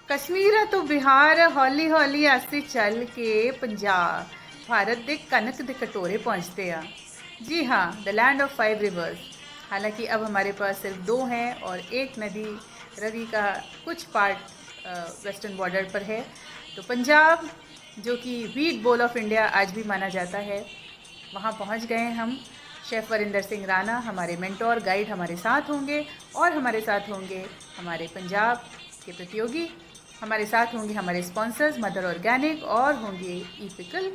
कश्मीर तो बिहार हौली हौली आस्ते चल के पंजाब भारत के कनक के कटोरे पहुंचते आ। जी हाँ, द लैंड ऑफ 5 रिवर्स। हालांकि अब हमारे पास सिर्फ 2 हैं और एक नदी रवि का कुछ पार्ट वेस्टर्न बॉर्डर पर है। तो पंजाब, जो कि वीट बोल ऑफ इंडिया आज भी माना जाता है, वहाँ पहुँच गए हैं हम। शेफ़ वरिंदर सिंह राणा हमारे मेंटोर गाइड हमारे साथ होंगे, और हमारे साथ होंगे हमारे पंजाब के प्रतियोगी, हमारे साथ होंगे हमारे स्पॉन्सर्स मदर ऑर्गेनिक, और होंगे ई पिकल,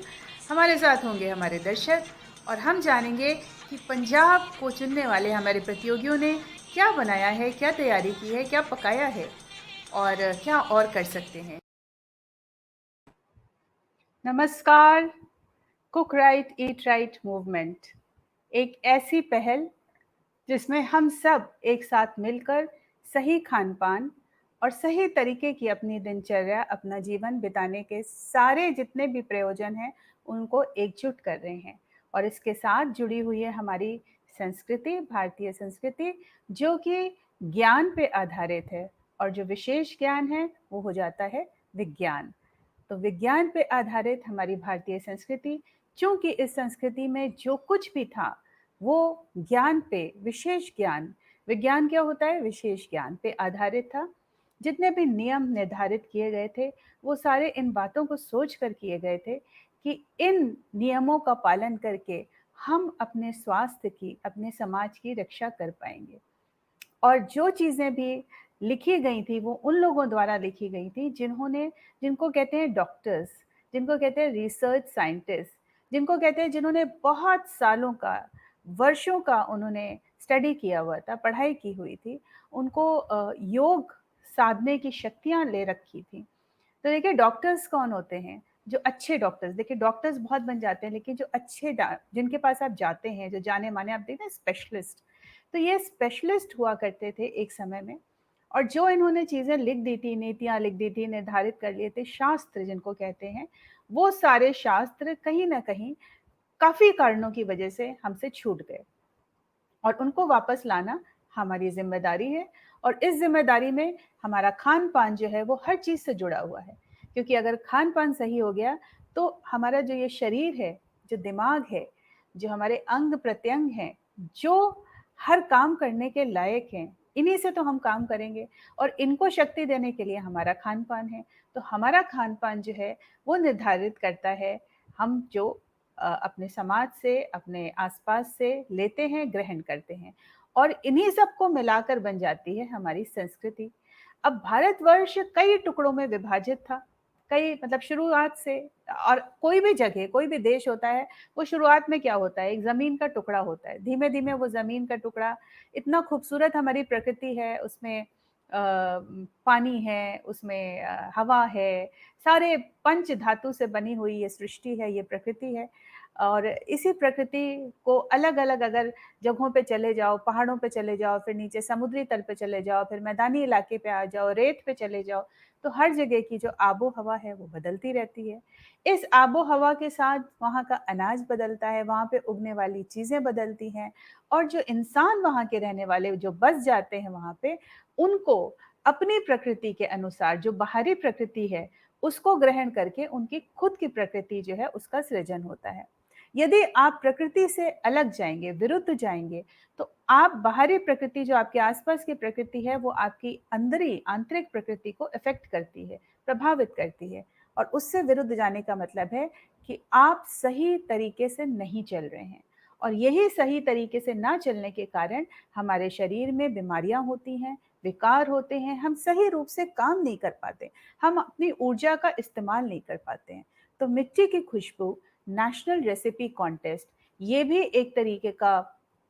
हमारे साथ होंगे हमारे दर्शक। और हम जानेंगे कि पंजाब को चुनने वाले हमारे प्रतियोगियों ने क्या बनाया है, क्या तैयारी की है, क्या पकाया है, और क्या और कर सकते हैं। नमस्कार। Cook right eat right movement एक ऐसी पहल जिसमें हम सब एक साथ मिलकर सही खान पान और सही तरीके की अपनी दिनचर्या, अपना जीवन बिताने के सारे जितने भी प्रयोजन हैं उनको एकजुट कर रहे हैं। और इसके साथ जुड़ी हुई है हमारी संस्कृति, भारतीय संस्कृति, जो कि ज्ञान पे आधारित है, और जो विशेष ज्ञान है वो हो जाता है विज्ञान। तो विज्ञान पे आधारित हमारी भारतीय संस्कृति, चूंकि इस संस्कृति में जो कुछ भी था वो ज्ञान पे, विशेष ज्ञान, विज्ञान क्या होता है, विशेष ज्ञान पे आधारित था। जितने भी नियम निर्धारित किए गए थे वो सारे इन बातों को सोच कर किए गए थे कि इन नियमों का पालन करके हम अपने स्वास्थ्य की, अपने समाज की रक्षा कर पाएंगे। और जो चीज़ें भी लिखी गई थी वो उन लोगों द्वारा लिखी गई थी जिन्होंने, जिनको कहते हैं डॉक्टर्स, जिनको कहते हैं रिसर्च साइंटिस्ट, जिनको कहते हैं जिन्होंने बहुत सालों का, वर्षों का उन्होंने स्टडी किया हुआ था, पढ़ाई की हुई थी, उनको योग साधने की शक्तियाँ ले रखी थी। तो देखिए डॉक्टर्स कौन होते हैं, जो अच्छे डॉक्टर्स, देखिए डॉक्टर्स बहुत बन जाते हैं लेकिन जो अच्छे जिनके पास आप जाते हैं, जो जाने माने, आप देखते हैं स्पेशलिस्ट, तो ये स्पेशलिस्ट हुआ करते थे एक समय में। और जो इन्होंने चीज़ें लिख दी थी, नीतियाँ लिख दी थी, निर्धारित कर लिए थे, शास्त्र जिनको कहते हैं, वो सारे शास्त्र कहीं ना कहीं काफ़ी कारणों की वजह से हमसे छूट गए, और उनको वापस लाना हमारी जिम्मेदारी है। और इस जिम्मेदारी में हमारा खान पान जो है वो हर चीज़ से जुड़ा हुआ है, क्योंकि अगर खान पान सही हो गया तो हमारा जो ये शरीर है, जो दिमाग है, जो हमारे अंग प्रत्यंग हैं, जो हर काम करने के लायक हैं, इन्हीं से तो हम काम करेंगे, और इनको शक्ति देने के लिए हमारा खान पान है। तो हमारा खान पान जो है वो निर्धारित करता है हम जो अपने समाज से, अपने आसपास से लेते हैं, ग्रहण करते हैं, और इन्हीं सबको मिलाकर बन जाती है हमारी संस्कृति। अब भारतवर्ष कई टुकड़ों में विभाजित था, कई, मतलब शुरुआत से, और कोई भी जगह, कोई भी देश होता है, वो शुरुआत में क्या होता है, एक ज़मीन का टुकड़ा होता है। धीमे धीमे वो ज़मीन का टुकड़ा, इतना खूबसूरत हमारी प्रकृति है, उसमें पानी है, उसमें हवा है, सारे पंच धातु से बनी हुई ये सृष्टि है, ये प्रकृति है। और इसी प्रकृति को अलग अलग अगर जगहों पे चले जाओ, पहाड़ों पे चले जाओ, फिर नीचे समुद्री तल पे चले जाओ, फिर मैदानी इलाके पे आ जाओ, रेत पे चले जाओ, तो हर जगह की जो आबो हवा है वो बदलती रहती है। इस आबो हवा के साथ वहाँ का अनाज बदलता है, वहाँ पे उगने वाली चीज़ें बदलती हैं, और जो इंसान वहाँ के रहने वाले जो बस जाते हैं वहाँ पे, उनको अपनी प्रकृति के अनुसार, जो बाहरी प्रकृति है उसको ग्रहण करके उनकी खुद की प्रकृति जो है उसका सृजन होता है। यदि आप प्रकृति से अलग जाएंगे, विरुद्ध जाएंगे, तो आप बाहरी प्रकृति, जो आपके आसपास की प्रकृति है, वो आपकी अंदरी, आंतरिक प्रकृति को इफेक्ट करती है, प्रभावित करती है। और उससे विरुद्ध जाने का मतलब है कि आप सही तरीके से नहीं चल रहे हैं, और यही सही तरीके से ना चलने के कारण हमारे शरीर में बीमारियां होती हैं, विकार होते हैं, हम सही रूप से काम नहीं कर पाते, हम अपनी ऊर्जा का इस्तेमाल नहीं कर पाते हैं। तो मिट्टी की खुशबू नेशनल रेसिपी कॉन्टेस्ट, ये भी एक तरीके का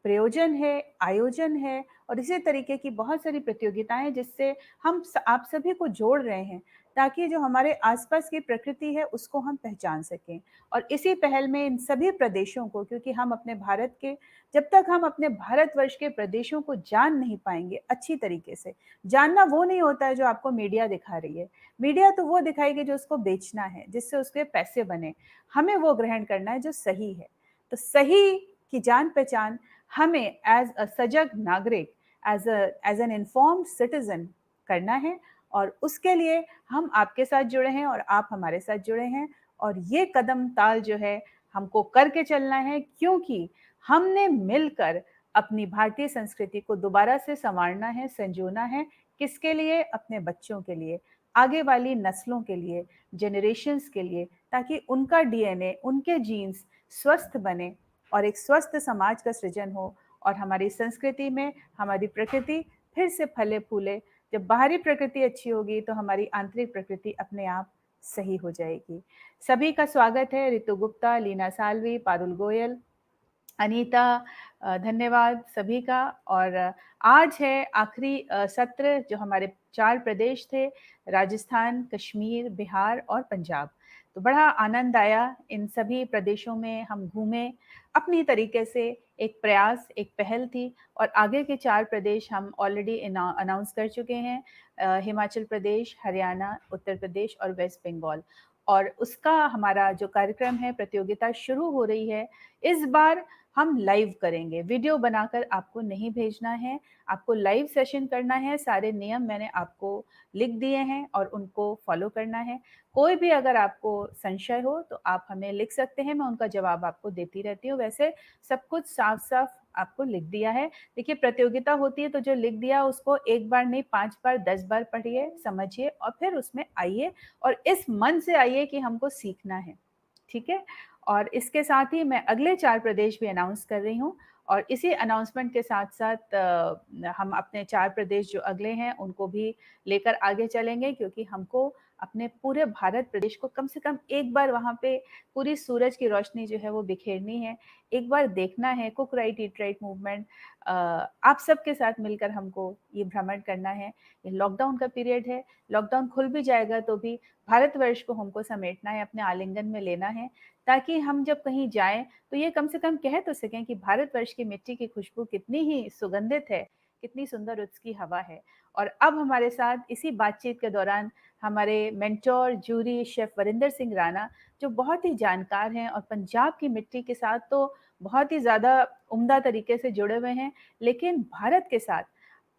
प्रयोजन है, आयोजन है, और इसी तरीके की बहुत सारी प्रतियोगिताएं जिससे हम आप सभी को जोड़ रहे हैं, ताकि जो हमारे आसपास की प्रकृति है उसको हम पहचान सकें। और इसी पहल में इन सभी प्रदेशों को, क्योंकि हम अपने भारत के, जब तक हम अपने भारतवर्ष के प्रदेशों को जान नहीं पाएंगे अच्छी तरीके से, जानना वो नहीं होता है जो आपको मीडिया दिखा रही है, मीडिया तो वो दिखाएगी जो उसको बेचना है, जिससे उसके पैसे बने, हमें वो ग्रहण करना है जो सही है। तो सही की जान पहचान हमें एज अ सजग नागरिक, एज एन इन्फॉर्म्ड सिटीजन करना है, और उसके लिए हम आपके साथ जुड़े हैं और आप हमारे साथ जुड़े हैं, और ये कदम ताल जो है हमको करके चलना है, क्योंकि हमने मिलकर अपनी भारतीय संस्कृति को दोबारा से संवारना है, संजोना है। किसके लिए? अपने बच्चों के लिए, आगे वाली नस्लों के लिए, जनरेशन्स के लिए, ताकि उनका डीएनए, उनके जीन्स स्वस्थ बने और एक स्वस्थ समाज का सृजन हो, और हमारी संस्कृति में हमारी प्रकृति फिर से फले फूले। जब बाहरी प्रकृति अच्छी होगी तो हमारी आंतरिक प्रकृति अपने आप सही हो जाएगी। सभी का स्वागत है, रितु गुप्ता, लीना सालवी, पारुल गोयल, अनीता, धन्यवाद सभी का। और आज है आखिरी सत्र, जो हमारे 4 प्रदेश थे, राजस्थान, कश्मीर, बिहार और पंजाब। तो बड़ा आनंद आया, इन सभी प्रदेशों में हम घूमे, अपनी तरीके से एक प्रयास, एक पहल थी। और आगे के 4 प्रदेश हम ऑलरेडी अनाउंस कर चुके हैं, हिमाचल प्रदेश, हरियाणा, उत्तर प्रदेश और वेस्ट बंगाल। और उसका हमारा जो कार्यक्रम है, प्रतियोगिता शुरू हो रही है। इस बार हम लाइव करेंगे, वीडियो बनाकर आपको नहीं भेजना है, आपको लाइव सेशन करना है। सारे नियम मैंने आपको लिख दिए हैं और उनको फॉलो करना है। कोई भी अगर आपको संशय हो तो आप हमें लिख सकते हैं, मैं उनका जवाब आपको देती रहती हूँ। वैसे सब कुछ साफ साफ आपको लिख दिया है। देखिए, प्रतियोगिता होती है तो जो लिख दिया उसको एक बार नहीं, 5 बार 10 बार पढ़िए, समझिए और फिर उसमें आइए, और इस मन से आइए कि हमको सीखना है। ठीक है? और इसके साथ ही मैं अगले 4 प्रदेश भी अनाउंस कर रही हूँ, और इसी अनाउंसमेंट के साथ-साथ हम अपने 4 प्रदेश जो अगले हैं उनको भी लेकर आगे चलेंगे, क्योंकि हमको अपने पूरे भारत प्रदेश को कम से कम एक बार वहाँ पे पूरी सूरज की रोशनी जो है वो बिखेरनी है। एक बार देखना है cook right eat right movement. आप सबके साथ मिलकर हमको ये भ्रमण करना है। ये लॉकडाउन का पीरियड है, लॉकडाउन खुल भी जाएगा तो भी भारतवर्ष को हमको समेटना है, अपने आलिंगन में लेना है, ताकि हम जब कहीं जाएँ तो ये कम से कम कह तो सकें कि भारतवर्ष की मिट्टी की खुशबू कितनी ही सुगंधित है, कितनी सुंदर उसकी हवा है। और अब हमारे साथ इसी बातचीत के दौरान हमारे mentor, jury chef Varinder Singh Rana, जो बहुत ही जानकार हैं और पंजाब की मिट्टी के साथ तो बहुत ही ज़्यादा उम्दा तरीके से जुड़े हुए हैं, लेकिन भारत के साथ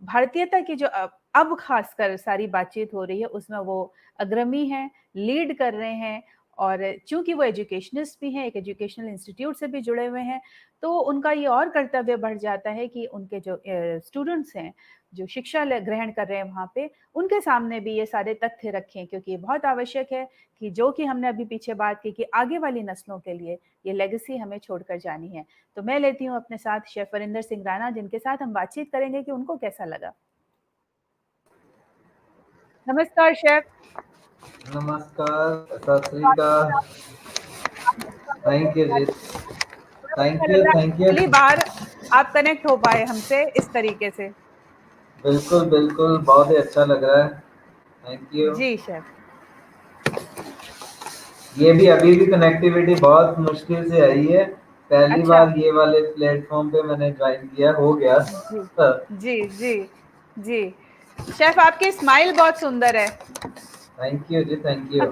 भारतीयता की जो अब खासकर सारी बातचीत हो रही है उसमें वो अग्रणी हैं, लीड कर रहे हैं। और चूंकि वो एजुकेशनिस्ट भी हैं, एक एजुकेशनल इंस्टीट्यूट से भी जुड़े हुए हैं, तो उनका ये और कर्तव्य बढ़ जाता है कि उनके जो स्टूडेंट्स हैं, जो शिक्षा ग्रहण कर रहे हैं वहाँ पे, उनके सामने भी ये सारे तथ्य रखें, क्योंकि ये बहुत आवश्यक है कि जो कि हमने अभी पीछे बात की कि आगे वाली नस्लों के लिए ये लेगेसी हमें छोड़कर जानी है। तो मैं लेती हूँ अपने साथ शेफ वरिंदर सिंह राणा, जिनके साथ हम बातचीत करेंगे कि उनको कैसा लगा। नमस्कार शेफ। नमस्कार, सत श्री अकाल। थैंक यू जी, बड़ा अच्छा थैंक लग यू, रहा है, थैंक यू। पहली बार आप कनेक्ट हो पाए हमसे इस तरीके से। बिल्कुल बिल्कुल, बहुत ही अच्छा लग रहा है। Thank you. जी शेफ। ये भी अभी भी कनेक्टिविटी बहुत मुश्किल से आई है। पहली अच्छा। बार ये वाले प्लेटफॉर्म पे मैंने ज्वाइन किया, हो गया। जी जी जी जी। शेफ, आपकी स्माइल बहुत सुंदर है। थैंक यू जी, थैंक यू।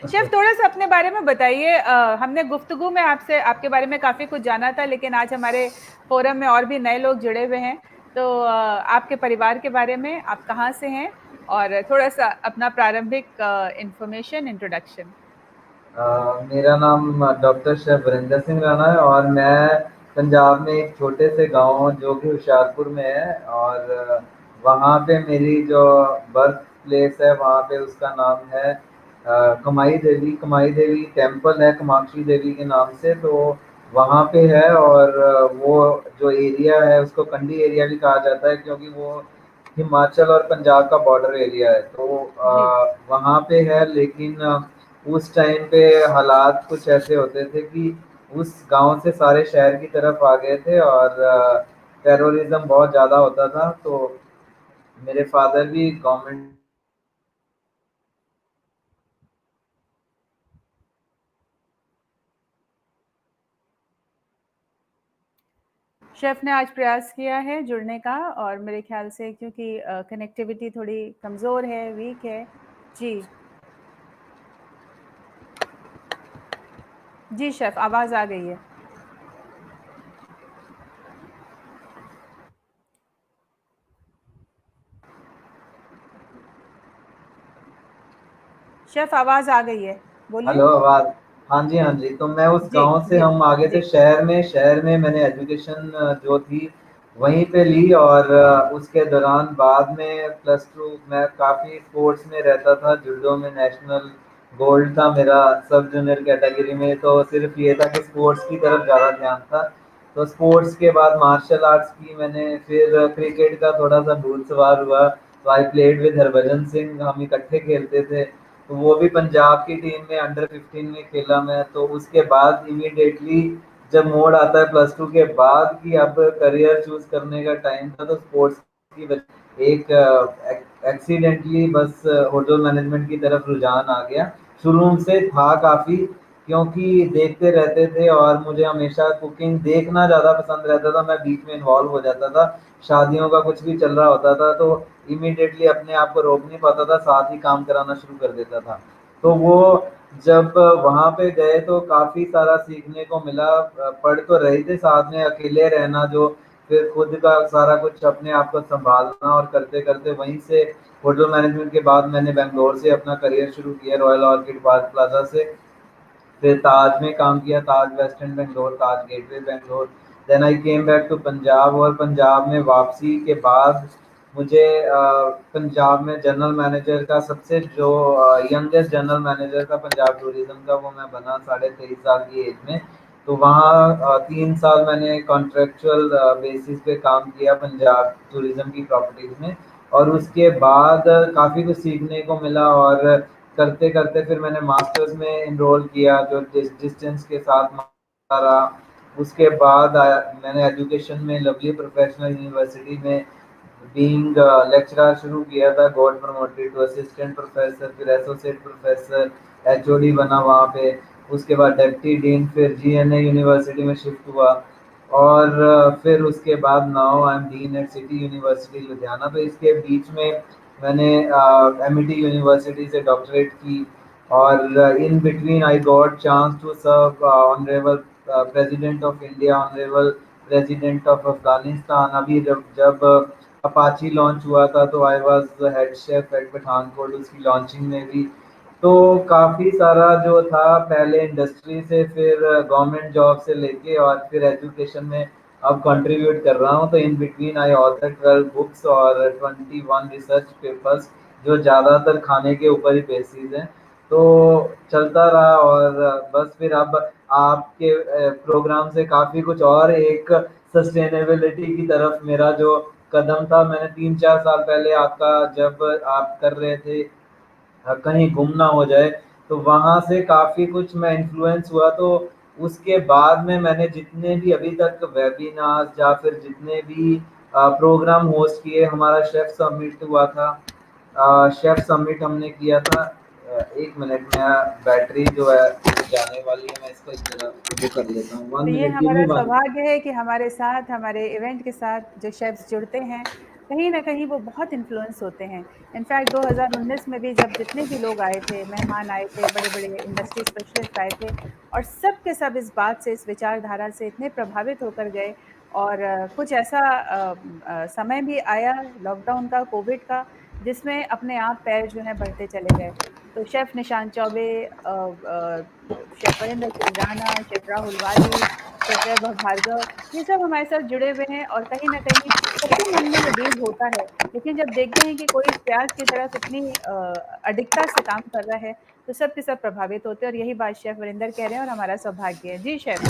शेफ, थोड़ा सा अपने बारे में बताइए। हमने गुफ्तगू में आपसे आपके बारे में काफी कुछ जाना था, लेकिन आज हमारे फोरम में और भी नए लोग जुड़े हुए हैं। तो आपके परिवार के बारे में, आप कहाँ से हैं, और थोड़ा सा अपना प्रारंभिक इंफॉर्मेशन, इंट्रोडक्शन। मेरा नाम डॉक्टर शेफ वरिंदर सिंह राणा है और मैं पंजाब में एक छोटे से गांव जो कि होशियारपुर में है, और वहाँ पे मेरी जो बर्थ प्लेस है वहाँ पे उसका नाम है कमाई देवी। कमाई देवी टेम्पल है कामाक्षी देवी के नाम से, तो वहाँ पे है। और वो जो एरिया है उसको कंडी एरिया भी कहा जाता है, क्योंकि वो हिमाचल और पंजाब का बॉर्डर एरिया है। तो जी वहाँ पे है, लेकिन उस टाइम पे हालात कुछ ऐसे होते थे कि उस गांव से सारे शहर की तरफ आ गए थे, और टेररिज्म बहुत ज़्यादा होता था। तो मेरे फादर भी गवर्नमेंट। शेफ ने आज प्रयास किया है जुड़ने का, और मेरे ख्याल से क्योंकि कनेक्टिविटी थोड़ी कमज़ोर है, वीक है। जी जी शेफ, आवाज़ आ गई है। शेफ आवाज आ गई है, बोलिए। हेलो आवाज। हाँ जी हाँ जी, तो मैं उस जी गांव से जी हम आगे थे जी। शहर में मैंने एजुकेशन जो थी वहीं पे ली। और उसके दौरान बाद में +2 मैं काफ़ी स्पोर्ट्स में रहता था, जुडो में नेशनल गोल्ड था मेरा सब जूनियर कैटेगरी में। तो सिर्फ ये था कि स्पोर्ट्स की तरफ ज़्यादा ध्यान था। तो स्पोर्ट्स के बाद मार्शल आर्ट्स की मैंने, फिर क्रिकेट का थोड़ा सा भूत सवार हुआ। तो I played with Harbhajan Singh, हम इकट्ठे खेलते थे। तो वो भी पंजाब की टीम में अंडर 15 में खेला मैं। तो उसके बाद इमीडिएटली जब मोड़ आता है +2 के बाद कि अब करियर चूज करने का टाइम था, तो स्पोर्ट्स की वजह एक एक्सीडेंटली बस होटल मैनेजमेंट की तरफ रुझान आ गया। शुरू से था काफ़ी, क्योंकि देखते रहते थे और मुझे हमेशा कुकिंग देखना ज़्यादा पसंद रहता था। मैं बीच में इन्वॉल्व हो जाता था, शादियों का कुछ भी चल रहा होता था तो इमीडिएटली अपने आप को रोक नहीं पाता था, साथ ही काम कराना शुरू कर देता था। तो वो जब वहाँ पे गए तो काफ़ी सारा सीखने को मिला। पढ़ तो रहे थे, साथ में अकेले रहना, जो फिर खुद का सारा कुछ अपने आप को संभालना, और करते करते वहीं से होटल मैनेजमेंट के बाद मैंने बैंगलोर से अपना करियर शुरू किया, रॉयल ऑर्किड पार्क प्लाजा से। फिर ताज में काम किया, Taj West End Bangalore, Taj Gateway Bangalore. Then I came back to Punjab, और पंजाब में वापसी के बाद मुझे पंजाब में जनरल मैनेजर का, सबसे जो यंगेस्ट जनरल मैनेजर था पंजाब टूरिज्म का, वो मैं बना 23.5 साल की एज में। तो वहाँ 3 साल मैंने कॉन्ट्रेक्चुअल बेसिस पे काम किया पंजाब टूरिज्म की प्रॉपर्टीज में। और उसके बाद काफ़ी कुछ सीखने को मिला, और करते करते फिर मैंने मास्टर्स में इनरोल किया, जो डिस्टेंस के साथ रहा। उसके बाद मैंने एजुकेशन में लवली प्रोफेशनल यूनिवर्सिटी में बीइंग लेक्चरर शुरू किया था, got promoted to assistant professor, फिर एसोसिएट प्रोफेसर, एचओडी बना वहाँ पे। उसके बाद डेप्टी डीन, फिर जीएनए यूनिवर्सिटी में शिफ्ट हुआ। और फिर उसके बाद now I am dean at city university Ludhiana. तो इसके बीच में मैंने एमिटी यूनिवर्सिटी से डॉक्टरेट की। और in between I got chance to serve honourable president of India, honourable president of Afghanistan. अभी जब जब अपाची लॉन्च हुआ था तो I was head chef at Pathankot उसकी लॉन्चिंग में भी। तो काफ़ी सारा जो था, पहले इंडस्ट्री से, फिर गवर्नमेंट जॉब से लेके, और फिर एजुकेशन में अब कंट्रीब्यूट कर रहा हूँ। तो इन बिटवीन आई ऑथर 12 बुक्स और 21 रिसर्च पेपर्स, जो ज़्यादातर खाने के ऊपर ही बेसिस हैं। तो चलता रहा, और बस फिर अब आपके प्रोग्राम से काफ़ी कुछ, और एक सस्टेनेबिलिटी की तरफ मेरा जो कदम था, मैंने 3-4 साल पहले आपका, जब आप कर रहे थे कहीं गुम ना हो जाए, तो वहाँ से काफ़ी कुछ मैं इन्फ्लुएंस हुआ। तो उसके बाद में मैंने जितने भी अभी तक वेबिनार्स या फिर जितने भी प्रोग्राम होस्ट किए, हमारा शेफ समिट हुआ था, शेफ समिट हमने किया था। 1 मिनट में, बैटरी जो है वो जाने वाली है, मैं इसको इस तरह वो कर लेता हूँ। वन तो ये मिनट गिव मी हमारा वन सौभाग्य है कि हमारे साथ, हमारे इवेंट के साथ जो शेफ्स जुड़ते हैं, कहीं न कहीं वो बहुत इन्फ्लुएंस होते हैं। इनफैक्ट 2019 में भी जब जितने भी लोग आए थे, मेहमान आए थे, बड़े-बड़े इंडस्ट्री स्पेशलिस्ट आए थे, और सब के सब इस बात से, इस विचारधारा से इतने प्रभावित होकर गए। और कुछ ऐसा समय भी आया लॉकडाउन का, कोविड का, जिसमें अपने आप पैर जो हैं बढ़ते चले गए। तो chef Nishant Choubey, chef Varinder Singh Rana, chef Rahul वाली, शेफ़ वैभव भार्गव, ये सब हमारे साथ जुड़े हुए हैं। और कहीं न कहीं सबके मन में ये बीज होता है, लेकिन जब देखते हैं कि कोई प्याज की तरफ इतनी अडिगता से काम कर रहा है, तो सब के सब प्रभावित होते हैं, और यही बात शेफ़ वरिंदर कह रहे हैं और हमारा सौभाग्य है। जी शेफ़।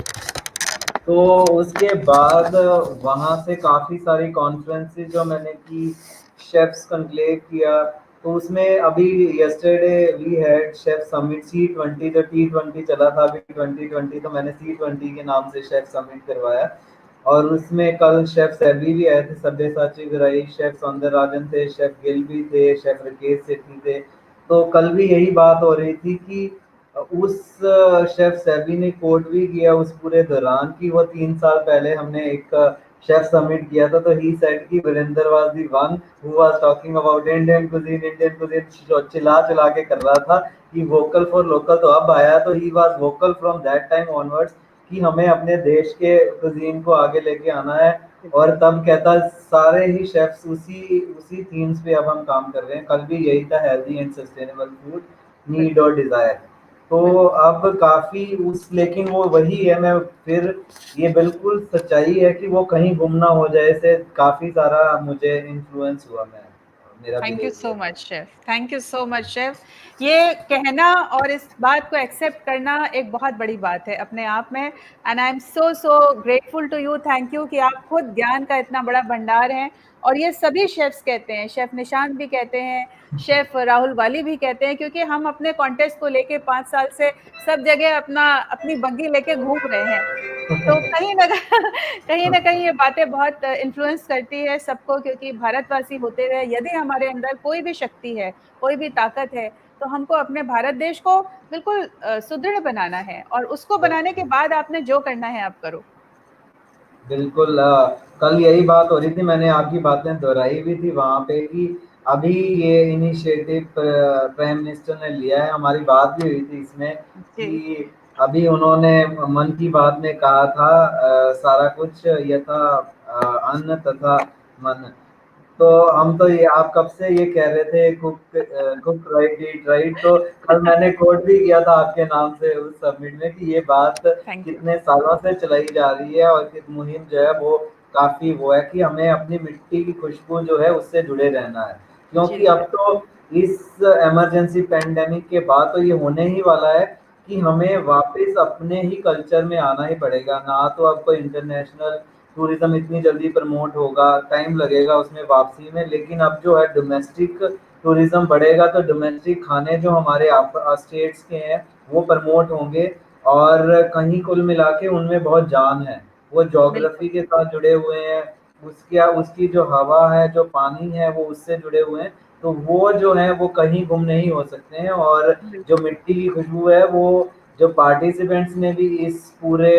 तो उसके बाद वहाँ से काफ़ी सारी कॉन्फ्रेंसेस जो मैंने की, शेफ्स कॉन्क्लेव किया। तो उसमें अभी yesterday we had chef summit C20, जो T20 चला था अभी 2020, तो मैंने C20 के नाम से शेफ समिट करवाया। और उसमें कल शेफ सैबी भी आए थे, सब्यसाची गराई, शेफ सौंदरराजन थे, शेफ गिल भी थे, शेफ राकेश सेठी थे। तो कल भी यही बात हो रही थी कि उस शेफ सैबी ने कोट भी किया उस पूरे दौरान कि वो 3 साल पहले हमने एक शेफ समिट किया था, तो ही सेड कि Virendra was the one who was talking about Indian cuisine, चिल्ला चिल्ला के कर रहा था कि वोकल फॉर लोकल। तो अब आया तो he was vocal from that time onwards कि हमें अपने देश के कुजीन को आगे लेके आना है। और तब कहता सारे ही शेफ्स उसी उसी थीम्स पे अब हम काम कर रहे हैं। कल भी यही था, healthy and sustainable food. Need और डिज़ायर। तो अब काफ़ी उस लेकिन वो वही है, मैं फिर ये बिल्कुल सच्चाई है कि वो कहीं गुम ना हो जाए से काफ़ी सारा मुझे इन्फ्लुएंस हुआ मेरा thank you so behaviour. Much chef, thank you so much chef. ये कहना और इस बात को एक्सेप्ट करना एक बहुत बड़ी बात है अपने आप में। And I am so so grateful to you, thank you कि आप खुद ज्ञान का इतना बड़ा भंडार हैं। और ये सभी शेफ्स कहते हैं, शेफ निशांत भी कहते हैं, शेफ राहुल वाली भी कहते हैं, क्योंकि हम अपने कॉन्टेस्ट को लेके 5 साल से सब जगह अपनी बग्गी लेके घूम रहे हैं। तो कहीं ना कहीं ना कहीं ये बातें बहुत इन्फ्लुएंस करती है सबको, क्योंकि भारतवासी होते हुए यदि हमारे अंदर कोई भी शक्ति है, कोई भी ताकत है, तो हमको अपने भारत देश को बिल्कुल सुदृढ़ बनाना है, और उसको बनाने के बाद आपने जो करना है आप करो। बिल्कुल, कल यही बात हो रही थी, मैंने आपकी बातें दोहराई भी थी वहाँ पे कि अभी ये इनिशिएटिव प्राइम मिनिस्टर ने लिया है, हमारी बात भी हुई थी इसमें जी कि अभी उन्होंने मन की बात में कहा था सारा कुछ यथा अन्न तथा मन। तो हम तो ये आप कब से ये कह रहे थे कुक राइट ईट राइट, तो कल मैंने कोट भी किया था आपके नाम से उस समिट में कि ये बात थैंक यू। कितने सालों से चलाई जा रही है और कि मुहिम जो है वो काफी वो है कि हमें अपनी मिट्टी की खुशबू जो है उससे जुड़े रहना है, जी क्योंकि अब बिल्कुल तो इस इमरजेंसी पेंडेमिक के बाद तो ये होने ही वाला है कि हमें वापस अपने ही कल्चर में आना ही पड़ेगा। ना तो अब कोई इंटरनेशनल टूरिज्म इतनी जल्दी प्रमोट होगा, टाइम लगेगा उसमें वापसी में, लेकिन अब जो है डोमेस्टिक टूरिज्म बढ़ेगा तो डोमेस्टिक खाने जो हमारे स्टेट्स के हैं वो प्रमोट होंगे। और कहीं कुल मिला के उनमें बहुत जान है, वो बिल्कुल जोग्राफी के साथ जुड़े हुए हैं, उसकी जो हवा है जो पानी है वो उससे जुड़े हुए हैं। तो वो जो है वो कहीं गुम नहीं हो सकते हैं। और जो बिल्कुल मिट्टी की खुशबू है वो जो पार्टिसिपेंट्स ने भी इस पूरे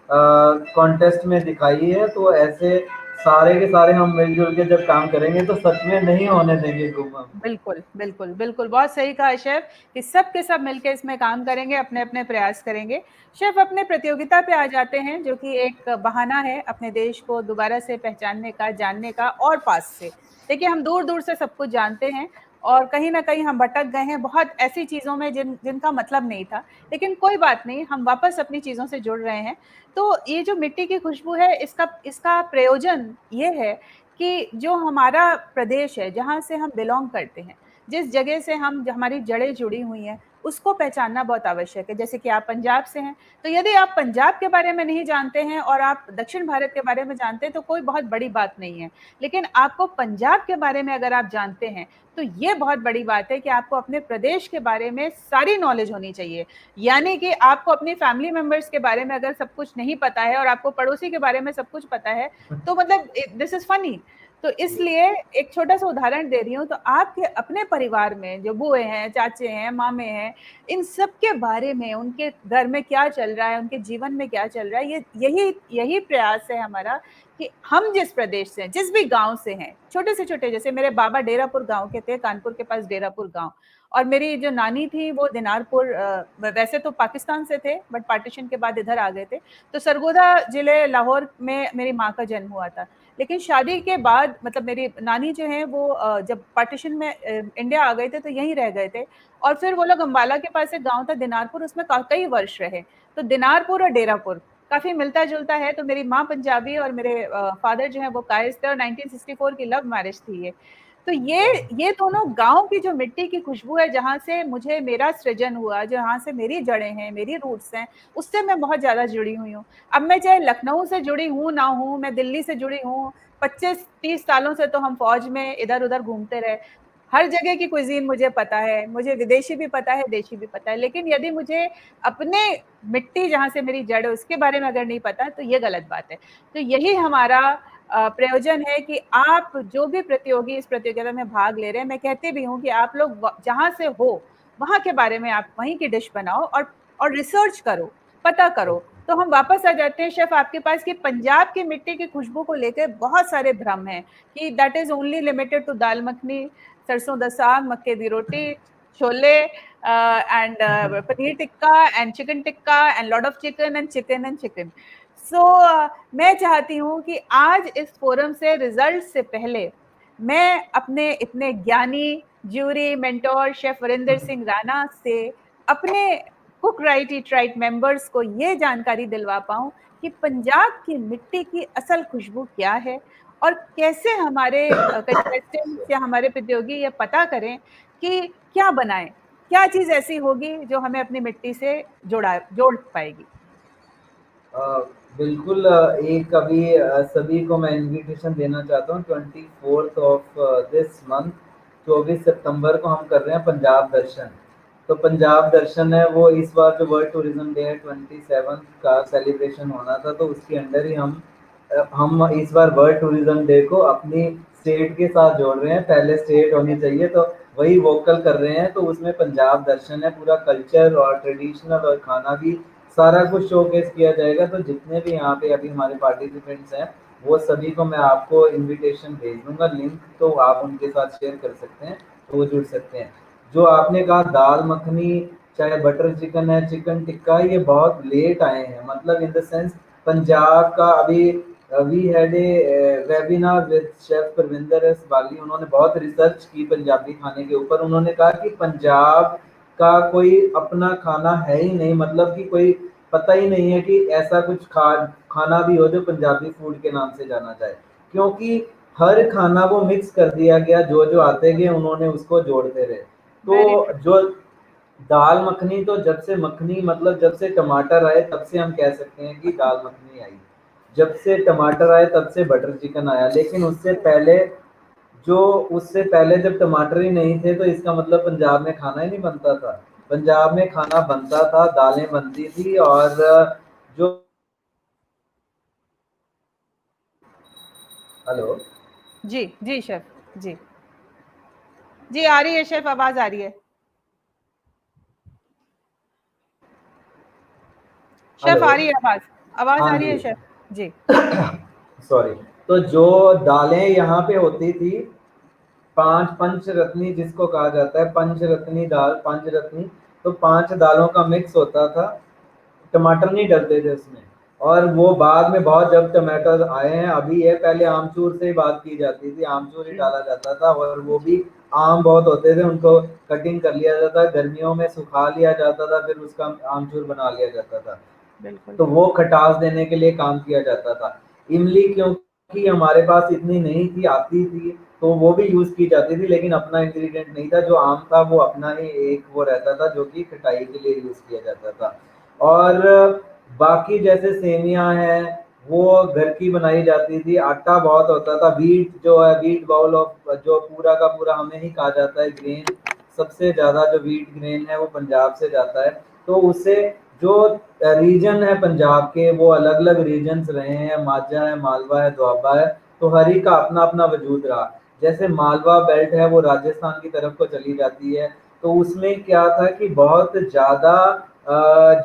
कॉन्टेस्ट में दिखाई है, तो ऐसे सारे के सारे हम मिलजुल के जब काम करेंगे तो सच में नहीं होने देंगे गुम हम। बिल्कुल बिल्कुल बिल्कुल, बहुत सही कहा शेफ कि सब के सब मिलकर इसमें काम करेंगे, अपने अपने प्रयास करेंगे। शेफ अपने प्रतियोगिता पे आ जाते हैं, जो कि एक बहाना है अपने देश को दोबारा से पहचानने का, जानने का, और पास से। देखिए हम दूर दूर से सब कुछ जानते हैं, और कहीं ना कहीं हम भटक गए हैं बहुत ऐसी चीजों में जिनका मतलब नहीं था, लेकिन कोई बात नहीं, हम वापस अपनी चीजों से जुड़ रहे हैं। तो ये जो मिट्टी की खुशबू है, इसका इसका प्रयोजन ये है कि जो हमारा प्रदेश है, जहाँ से हम बिलोंग करते हैं, जिस जगह से हमारी जड़ें जुड़ी हुई हैं, उसको पहचानना बहुत आवश्यक है। जैसे कि आप पंजाब से हैं, तो यदि आप पंजाब के बारे में नहीं जानते हैं और आप दक्षिण भारत के बारे में जानते हैं, तो कोई बहुत बड़ी बात नहीं है। लेकिन आपको पंजाब के बारे में अगर आप जानते हैं, तो ये बहुत बड़ी बात है कि आपको अपने प्रदेश के बारे में सारी नॉलेज होनी चाहिए। यानी कि आपको अपनी फैमिली मेंबर्स के बारे में अगर सब कुछ नहीं पता है और आपको पड़ोसी के बारे में सब कुछ पता है, तो मतलब दिस इज फनी। तो इसलिए एक छोटा सा उदाहरण दे रही हूँ, तो आपके अपने परिवार में जो बुए हैं, चाचे हैं, मामे हैं, इन सब के बारे में, उनके घर में क्या चल रहा है, उनके जीवन में क्या चल रहा है, ये यही यही प्रयास है हमारा कि हम जिस प्रदेश से हैं, जिस भी गांव से हैं, छोटे से छोटे, जैसे मेरे बाबा डेरापुर गांव के थे, कानपुर के पास डेरापुर गांव, और मेरी जो नानी थी वो दिनारपुर, वैसे तो पाकिस्तान से थे बट पार्टीशन के बाद इधर आ गए थे। तो सरगोदा जिले लाहौर में मेरी माँ का जन्म हुआ था। लेकिन शादी के बाद मतलब मेरी नानी जो है वो जब पार्टीशन में इंडिया आ गए थे तो यहीं रह गए थे, और फिर वो लोग अम्बाला के पास एक गांव था दिनारपुर, उसमें कई वर्ष रहे। तो दिनारपुर और डेरापुर काफी मिलता जुलता है। तो मेरी माँ पंजाबी और मेरे फादर जो है वो कायस्थ थे, और 1964 की लव मैरिज थी ये। तो ये दोनों गांव की जो मिट्टी की खुशबू है, जहां से मुझे मेरा सृजन हुआ, जहां से मेरी जड़ें हैं, मेरी रूट्स हैं, उससे मैं बहुत ज्यादा जुड़ी हुई हूँ। अब मैं चाहे लखनऊ से जुड़ी हूँ ना हूँ, मैं दिल्ली से जुड़ी हूँ, 25-30 सालों से तो हम फौज में इधर उधर घूमते रहे, हर जगह की कुजीन मुझे पता है, मुझे विदेशी भी पता है, देशी भी पता है। लेकिन यदि मुझे अपने मिट्टी जहां से मेरी जड़ है उसके बारे में अगर नहीं पता, तो ये गलत बात है। तो यही हमारा प्रयोजन है कि आप जो भी प्रतियोगी इस प्रतियोगिता में भाग ले रहे हैं, मैं कहती भी हूँ कि आप लोग जहां से हो वहां के बारे में आप वहीं की डिश बनाओ, और रिसर्च करो, पता करो। तो हम वापस आ जाते हैं शेफ आपके पास कि पंजाब की मिट्टी की खुशबू को लेकर बहुत सारे भ्रम हैं कि that is only limited to dal makhani, sarson da saag, makke di roti, chole, and paneer tikka and chicken tikka and lot of chicken and chicken and chicken. So मैं चाहती हूँ कि आज इस फोरम से रिजल्ट से पहले मैं अपने इतने ज्ञानी, jury mentor chef Varinder Singh Rana से अपने cook right eat right members को ये जानकारी दिलवा पाऊं कि पंजाब की मिट्टी की असल खुशबू क्या है, और कैसे हमारे कंटेस्टेंट्स या हमारे प्रतियोगी ये पता करें कि क्या बनाएं, क्या चीज ऐसी होगी जो हमें अपनी मिट्टी से जोड़ पाएगी। अ, बिल्कुल एक अभी सभी को मैं इनविटेशन देना चाहता हूँ। 24th ऑफ दिस मंथ 24 सितंबर को हम कर रहे हैं पंजाब दर्शन। तो पंजाब दर्शन है वो इस बार जो वर्ल्ड टूरिज्म डे है 27 का सेलिब्रेशन होना था, तो उसके अंडर ही हम इस बार वर्ल्ड टूरिज्म डे को अपनी स्टेट के साथ जोड़ रहे हैं। पहले स्टेट होनी चाहिए तो वही वोकल कर रहे हैं, तो उसमें पंजाब दर्शन है, पूरा कल्चर और ट्रेडिशनल और खाना भी सारा कुछ शोकेस किया जाएगा। तो जितने भी यहाँ पे अभी हमारे पार्टिसिपेंट्स हैं वो सभी को मैं आपको इनविटेशन भेज दूंगा लिंक, तो आप उनके साथ शेयर कर सकते हैं, तो वो जुड़ सकते हैं। जो आपने कहा दाल मखनी, चाहे बटर चिकन है, चिकन टिक्का, ये बहुत लेट आए हैं, मतलब इन द सेंस पंजाब का अभी we had a webinar with chef Parvinder S Bali. उन्होंने बहुत रिसर्च की पंजाबी खाने के ऊपर। उन्होंने कहा कि पंजाब का कोई अपना खाना है ही नहीं, मतलब कि कोई पता ही नहीं है कि ऐसा कुछ खाना भी हो जो पंजाबी फूड के नाम से जाना जाए, क्योंकि हर खाना वो मिक्स कर दिया गया, जो जो आते गए उन्होंने उसको जोड़ते रहे। वेरी तो ट्रू। जो दाल मखनी, तो जब से मखनी मतलब जब से टमाटर आए तब से हम कह सकते हैं कि दाल मखनी आई। जब से टमाटर आए तब से बटर चिकन आया, लेकिन जो उससे पहले जब टमाटर ही नहीं थे तो इसका मतलब पंजाब में खाना ही नहीं बनता था। पंजाब में खाना बनता था, दालें बनती थी, और जो हेलो। जी जी शेफ। जी जी, आ रही है शेफ, आवाज आ रही है। Chef hello. आ रही है आवाज, आवाज हाँ आ रही है जी। शेफ। जी सॉरी। तो जो दालें यहाँ पे होती थी, पांच पंचरत्नी जिसको कहा जाता है, पंचरत्नी दाल, पंचरत्नी, तो पांच दालों का मिक्स होता था। टमाटर नहीं डलते थे उसमें। और वो बाद में बहुत जब टमाटर आए हैं अभी है, पहले आमचूर से ही बात की जाती थी, आमचूर ही जी डाला जाता था, और वो जी, भी आम बहुत होते थे, उनको कटिंग कर लिया जाता, गर्मियों में सुखा लिया जाता था, फिर उसका आमचूर बना लिया जाता था। बिल्कुल। तो वो खटास देने के लिए काम किया जाता था। इमली क्योंकि हमारे पास इतनी नहीं थी, आती थी, तो वो भी यूज की जाती थी, लेकिन अपना इंग्रेडिएंट नहीं था। जो आम था वो अपना ही एक वो रहता था जो कि खटाई के लिए यूज किया जाता था। और बाकी जैसे सेवियां हैं वो घर की बनाई जाती थी, आटा बहुत होता था, वीट जो है, वीट बाउल ऑफ जो पूरा का पूरा हमें ही कहा जाता है ग्रेन, सबसे ज्यादा जो वीट ग्रेन है वो पंजाब से जाता है। तो उससे जो रीजन है पंजाब के, वो अलग अलग रीजन्स रहे हैं, माझा है, मालवा है, दोआबा है, तो हर एक का अपना अपना वजूद रहा। जैसे मालवा बेल्ट है वो राजस्थान की तरफ को चली जाती है, तो उसमें क्या था कि बहुत ज्यादा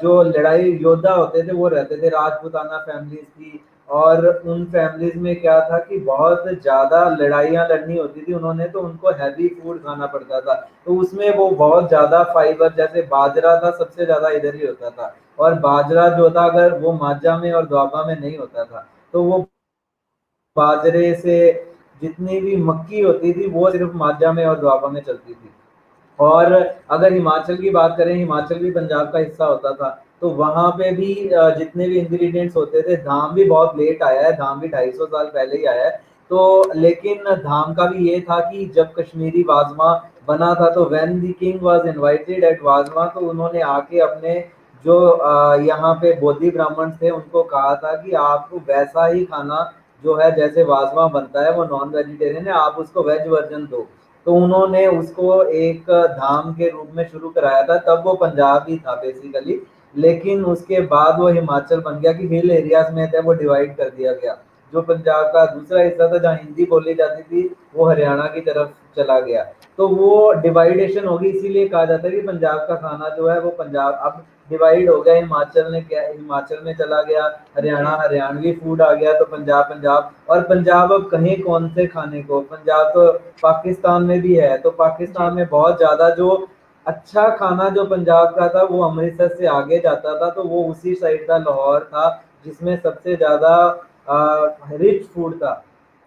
जो लड़ाई योद्धा होते थे वो रहते थे, राजपूताना फैमिलीज थी। और उन फैमिलीज में क्या था कि बहुत ज्यादा लड़ाइयाँ लड़नी होती थी उन्होंने, तो उनको हैवी फूड खाना पड़ता था। तो उसमें वो बहुत ज्यादा फाइबर, जैसे बाजरा था सबसे ज्यादा इधर ही होता था, और बाजरा जो था अगर वो माझा में और दोआबा में नहीं होता था, तो वो बाजरे से जितनी भी मक्की होती थी वो सिर्फ माझा में और दोआबा में चलती थी। और अगर हिमाचल की बात करें, हिमाचल भी पंजाब का हिस्सा होता था, तो वहां पे भी जितने भी इंग्रेडिएंट्स होते थे, धाम भी बहुत लेट आया है, धाम भी 250 साल पहले ही आया है। तो लेकिन धाम का भी ये था कि जब कश्मीरी वाजमा बना था, तो when the king was invited at Wajma, तो उन्होंने आके अपने जो यहाँ पे बोधी ब्राह्मण थे उनको कहा था कि आपको वैसा ही खाना जो है, जैसे वाजमा बनता है वो नॉन वेजिटेरियन है, आप उसको वेज वर्जन दो। तो उन्होंने उसको एक धाम के रूप में शुरू कराया था, तब वो पंजाब ही था बेसिकली। लेकिन उसके बाद वो हिमाचल बन गया कि हिल एरियाज में थे, वो डिवाइड कर दिया गया। जो पंजाब का दूसरा हिस्सा था जहाँ हिंदी बोली जाती थी, वो हरियाणा की तरफ चला गया। तो वो डिवाइडेशन होगी, इसीलिए कहा जाता है कि पंजाब का खाना जो है वो पंजाब अब डिवाइड हो गया। हिमाचल ने क्या, हिमाचल में चला गया, हरियाणा जी हरियाणवी फूड आ गया, तो पंजाब पंजाब। और पंजाब अब कहीं कौन से खाने को, पंजाब तो पाकिस्तान में भी है, तो जी पाकिस्तान में बहुत ज्यादा जो अच्छा खाना जो पंजाब का था वो अमृतसर से आगे जाता था, तो वो उसी साइड था, लाहौर था, जिसमें सबसे ज्यादा रिच फूड था।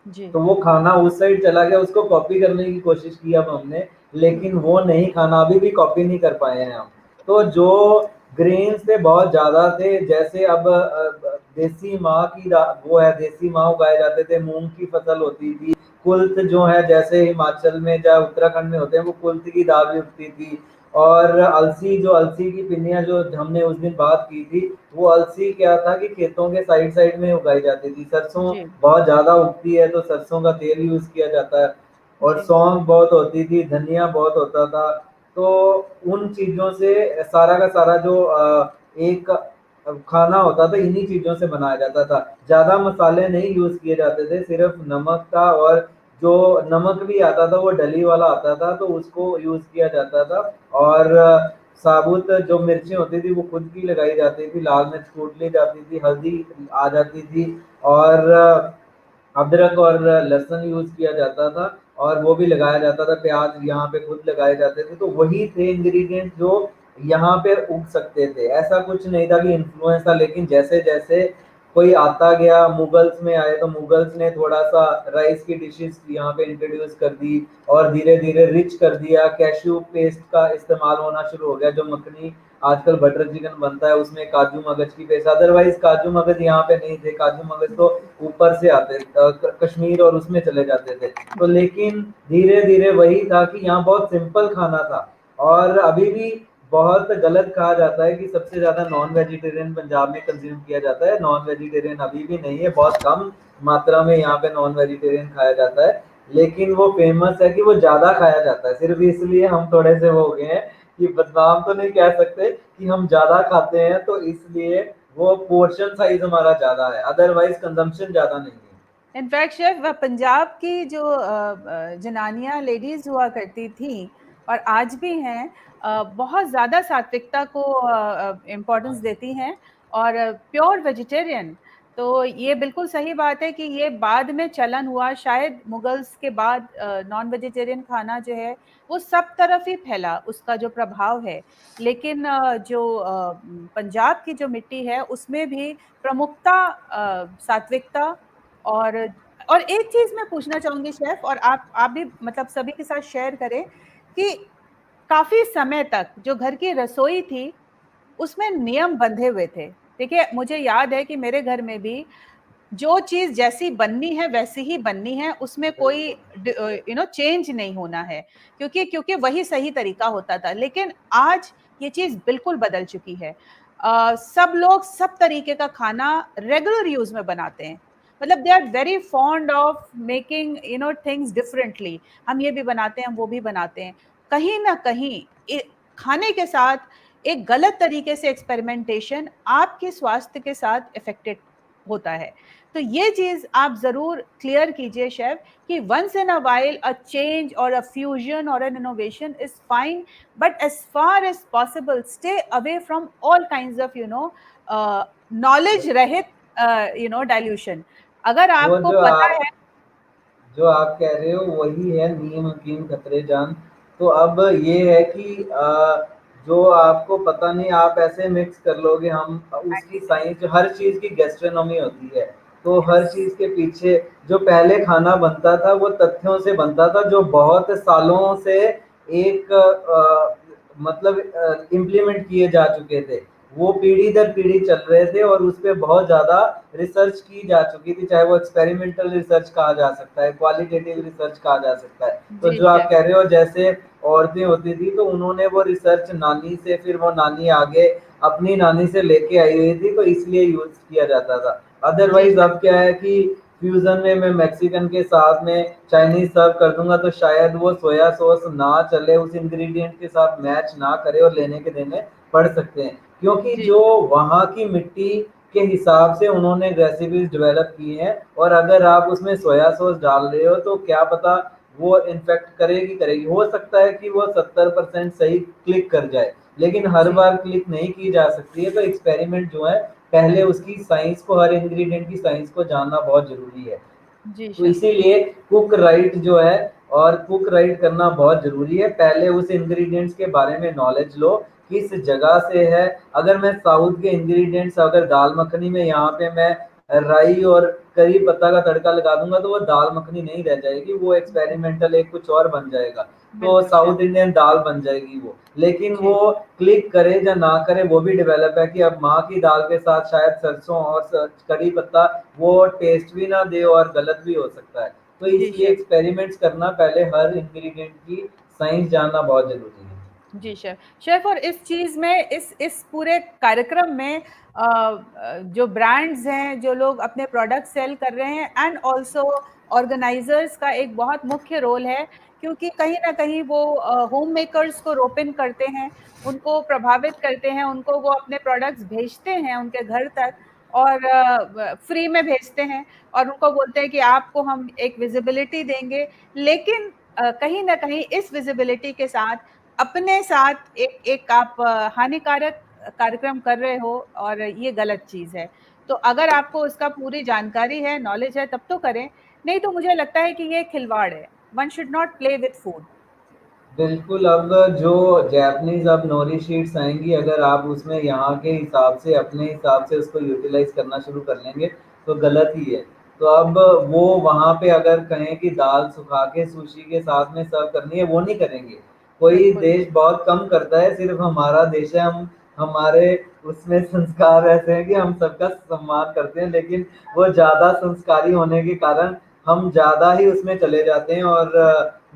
जी तो वो खाना उस साइड चला गया, उसको कॉपी करने की कोशिश की अब हमने, लेकिन वो नहीं खाना, अभी भी कॉपी नहीं कर पाए हैं हम। तो जो ग्रेन्स थे बहुत ज़्यादा थे, जैसे अब देसी माँ की वो है, देसी माँ उगाए जाते थे, मूँग की फसल होती थी, कुल्थ जो है जैसे हिमाचल में या उत्तराखंड में होते हैं वो कुल्थ की दाल भी उगती थी। और अलसी, जो अलसी की पिन्नियाँ जो हमने उस दिन बात की थी, वो अलसी क्या था कि खेतों के साइड साइड में उगाई जाती थी। सरसों जी, बहुत ज़्यादा उगती है तो सरसों का तेल यूज़ किया जाता है, और जी, सौंफ बहुत होती थी, धनिया बहुत होता था। तो उन चीज़ों से सारा का सारा जो एक खाना होता था इन्हीं चीज़ों से बनाया जाता था। ज़्यादा मसाले नहीं यूज़ किए जाते थे, सिर्फ़ नमक था, और जो नमक भी आता था वो डली वाला आता था तो उसको यूज़ किया जाता था। और साबुत जो मिर्चें होती थी वो खुद की लगाई जाती थी, लाल मिर्च कूट ली जाती थी, हल्दी आ जाती थी, और अदरक और लहसुन यूज़ किया जाता था, और वो भी लगाया जाता था, प्याज यहाँ पे खुद लगाए जाते थे। तो वही थे इंग्रेडिएंट जो यहाँ पे उग सकते थे। ऐसा कुछ नहीं था कि इन्फ्लुएंस था, लेकिन जैसे जैसे कोई आता गया, मुगल्स में आए तो मुगल्स ने थोड़ा सा राइस की डिशेस यहाँ पे इंट्रोड्यूस कर दी, और धीरे धीरे रिच कर दिया। कैश्यू पेस्ट का इस्तेमाल होना शुरू हो गया, जो मखनी आजकल बटर चिकन बनता है उसमें काजू मगज की पेस्ट, अदरवाइज काजू मगज यहाँ पे नहीं थे, काजू मगज तो ऊपर से आते, कश्मीर और उसमें चले जाते थे। तो लेकिन धीरे धीरे वही था कि यहाँ बहुत सिंपल खाना था। और अभी भी बहुत गलत कहा जाता है कि सबसे ज्यादा नॉन वेजिटेरियन पंजाब में कंज्यूम किया जाता है। नॉन वेजिटेरियन अभी भी नहीं है, बहुत कम मात्रा में यहाँ पे नॉन वेजिटेरियन खाया जाता है। लेकिन वो फेमस है कि वो ज्यादा खाया जाता है, सिर्फ इसलिए हम थोड़े से वो हो गए हैं कि बदनाम तो नहीं कह सकते कि हम ज्यादा खाते हैं, तो इसलिए वो पोर्शन साइज हमारा ज्यादा है, अदरवाइज कंजम्पशन ज्यादा नहीं है। इनफैक्ट शेफ पंजाब की जो जनानियां लेडीज हुआ करती थी और आज भी हैं, बहुत ज़्यादा सात्विकता को इम्पोर्टेंस देती हैं और प्योर वेजिटेरियन। तो ये बिल्कुल सही बात है कि ये बाद में चलन हुआ, शायद मुगल्स के बाद नॉन वेजिटेरियन खाना जो है वो सब तरफ ही फैला, उसका जो प्रभाव है। लेकिन जो पंजाब की जो मिट्टी है उसमें भी प्रमुखता सात्विकता। और और एक चीज मैं पूछना चाहूंगी शेफ, और आप भी मतलब सभी के साथ शेयर करें कि काफी समय तक जो घर की रसोई थी उसमें नियम बंधे हुए थे। देखिए, मुझे याद है कि मेरे घर में भी जो चीज जैसी बननी है वैसी ही बननी है, उसमें कोई बिल्कुल। चेंज नहीं होना है, क्योंकि क्योंकि वही सही तरीका होता था। लेकिन आज ये चीज बिल्कुल बदल चुकी है। सब लोग सब तरीके का खाना रेगुलर यूज में बनाते हैं। मतलब they are very fond of making things differently. हम ये भी बनाते हैं, हम वो भी बनाते हैं। कहीं ना कहीं खाने के साथ एक गलत तरीके से एक्सपेरिमेंटेशन आपके स्वास्थ्य के साथ इफेक्टेड होता है। तो ये चीज आप जरूर क्लियर कीजिए शेफ कि once in a while a change और अ फ्यूजन और an innovation is fine, but as far as possible stay away from all kinds of knowledge रहित डाइल्यूशन। अगर वो आपको जो पता आप है। जो आप कह रहे हो वही है, नियम हकीम खतरे जान। तो अब ये है कि जो आपको पता नहीं आप ऐसे मिक्स कर लोगे, हम उसकी साइंस, जो हर चीज़ की गैस्ट्रोनॉमी होती है, तो हर यस, चीज़ के पीछे जो पहले खाना बनता था वो तथ्यों से बनता था, जो बहुत सालों से एक मतलब इम्प्लीमेंट किए जा चुके थे। वो पीढ़ी दर पीढ़ी चल रहे थे और उस पे बहुत ज़्यादा रिसर्च की जा चुकी थी, चाहे वो एक्सपेरिमेंटल रिसर्च कहा जा सकता है, क्वालिटेटिव रिसर्च कहा जा सकता है। तो जी जो आप शेफ। कह रहे हो जैसे औरतें होती थी तो उन्होंने वो रिसर्च नानी से, फिर वो नानी आगे अपनी नानी से लेके आई हुई थी, तो इसलिए यूज किया जाता था। जी अदरवाइज शेफ। अब क्या है कि फ्यूजन में मैं मैक्सिकन के साथ में चाइनीज सर्व कर दूंगा तो शायद वो सोया सॉस ना चले, उस इंग्रेडिएंट के साथ मैच ना करे और लेने के देने पड़ सकते हैं, क्योंकि जी जो वहाँ की मिट्टी के हिसाब से उन्होंने रेसिपीज डेवलप की हैं। और अगर आप उसमें सोया सॉस डाल रहे हो तो क्या पता वो इन्फेक्ट करेगी करेगी, हो सकता है कि वो 70% सही क्लिक कर जाए, लेकिन हर जी बार क्लिक नहीं की जा सकती है। तो एक्सपेरिमेंट जो है, पहले उसकी साइंस को, हर इंग्रेडिएंट की साइंस को जानना बहुत जरूरी है। जी तो शेफ। इसीलिए कुक राइट जो है, और कुक राइट करना बहुत ज़रूरी है। पहले उस इंग्रेडिएंट्स के बारे में नॉलेज लो, किस जगह से है। अगर मैं साउथ के इंग्रेडिएंट्स, अगर दाल मखनी में यहाँ पे मैं राई और करी पत्ता का तड़का लगा दूंगा तो वो दाल मखनी नहीं रह जाएगी, वो एक्सपेरिमेंटल एक कुछ और बन जाएगा। तो बिल्कुल शेफ। साउथ इंडियन दाल बन जाएगी वो। लेकिन जी। वो क्लिक करे या ना करे वो भी डेवलप है कि अब माँ की दाल के साथ शायद सरसों और करी पत्ता वो टेस्ट भी ना दे और गलत भी हो सकता है। तो जी इसलिए शेफ। एक्सपेरिमेंट्स करना पहले हर इंग्रेडिएंट की साइंस जानना बहुत जरूरी है। जी शेफ। शेफ, और इस चीज में, इस पूरे कार्यक्रम में जो ब्रांड्स हैं, जो लोग अपने प्रोडक्ट सेल कर रहे हैं, एंड ऑल्सो ऑर्गेनाइजर्स का एक बहुत मुख्य रोल है, क्योंकि कहीं ना कहीं वो होम मेकर्स को रोपिन करते हैं, उनको प्रभावित करते हैं, उनको वो अपने प्रोडक्ट्स भेजते हैं उनके घर तक, और फ्री में भेजते हैं, और उनको बोलते हैं कि आपको हम एक विजिबिलिटी देंगे। लेकिन कहीं ना कहीं इस विजिबिलिटी के साथ अपने साथ एक एक आप हानिकारक कार्यक्रम कर रहे हो, और ये गलत चीज है। तो अगर आपको उसका पूरी जानकारी है, नॉलेज है, तब तो करें, नहीं तो मुझे लगता है कि ये खिलवाड़ है। One should not play with food. बिल्कुल, अब जो जैपनीज़ अब नोरी शीट्स आएँगी, अगर आप उसमें यहाँ के हिसाब से, अपने हिसाब से उसको यूटिलाइज़ करना शुरू कर लेंगे, तो गलत ही है। तो अब वो वहाँ पे अगर कहें कि दाल सुखा के सुशी के साथ में सर्व करनी है, वो नहीं करेंगे। कोई बिल्कुल। देश बहुत कम करता है, सिर्फ़ हमारा देश है, हम हमारे उसमें संस्कार ऐसे हैं कि हम सबका सम्मान करते हैं, लेकिन वो ज़्यादा संस्कारी होने के कारण हम ज़्यादा ही उसमें चले जाते हैं और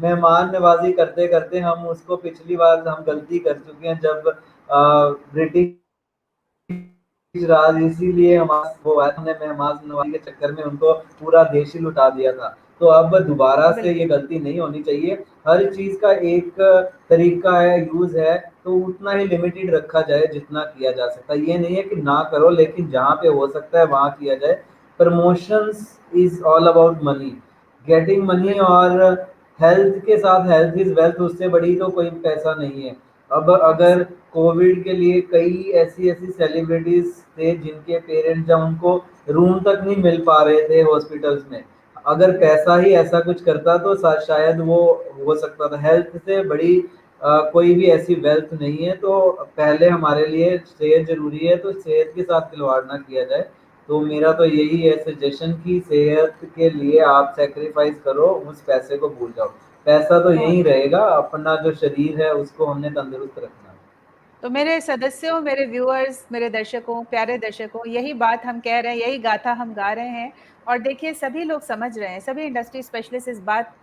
मेहमान नवाज़ी करते-करते हम उसको पिछली बार हम गलती कर चुके हैं जब ब्रिटिश राज, इसीलिए हमारा वो आया था, हमने मेहमान नवाज़ी के चक्कर में उनको पूरा देश ही लुटा दिया था। तो अब दोबारा से ये बिल्कुल। गलती नहीं होनी चाहिए। हर चीज़ का एक तरीका है, यूज़ है, तो उतना ही लिमिटेड रखा जाए जितना किया जा सकता है। ये नहीं है कि ना करो, लेकिन जहाँ पे हो सकता है वहाँ किया जाए। Promotions is all about money, getting money, बिल्कुल। और हेल्थ के साथ हेल्थ इज़ वेल्थ, उससे बड़ी तो कोई पैसा नहीं है। अब अगर एब्सोल्युटली। कोविड के लिए कई ऐसी-ऐसी सेलिब्रिटीज़ थे जिनके पेरेंट्स जब उनको रूम तक नहीं मिल पा रहे थे हॉस्पिटल्स में, अगर पैसा ही ऐसा कुछ करता तो शायद वो हो सकता था। हेल्थ से बड़ी कोई भी ऐसी वेल्थ नहीं है, तो पहले हमारे लिए सेहत ज़रूरी है, तो सेहत के साथ खिलवाड़ ना किया जाए। तो मेरा तो यही है सजेशन कि सेहत के लिए आप सैक्रिफाइस करो, उस पैसे को भूल जाओ। पैसा तो बहुत यहीं बढ़िया। रहेगा, अपना जो शरीर है उसको हमने तंदुरुस्त रखना है। तो मेरे सदस्यों, मेरे व्यूअर्स, मेरे दर्शकों, प्यारे दर्शकों, यही बात हम कह रहे हैं, यही गाथा हम गा रहे हैं। और देखिए, सभी लोग समझ रहे हैं, सभी इंडस्ट्री स्पेशलिस्ट इस बात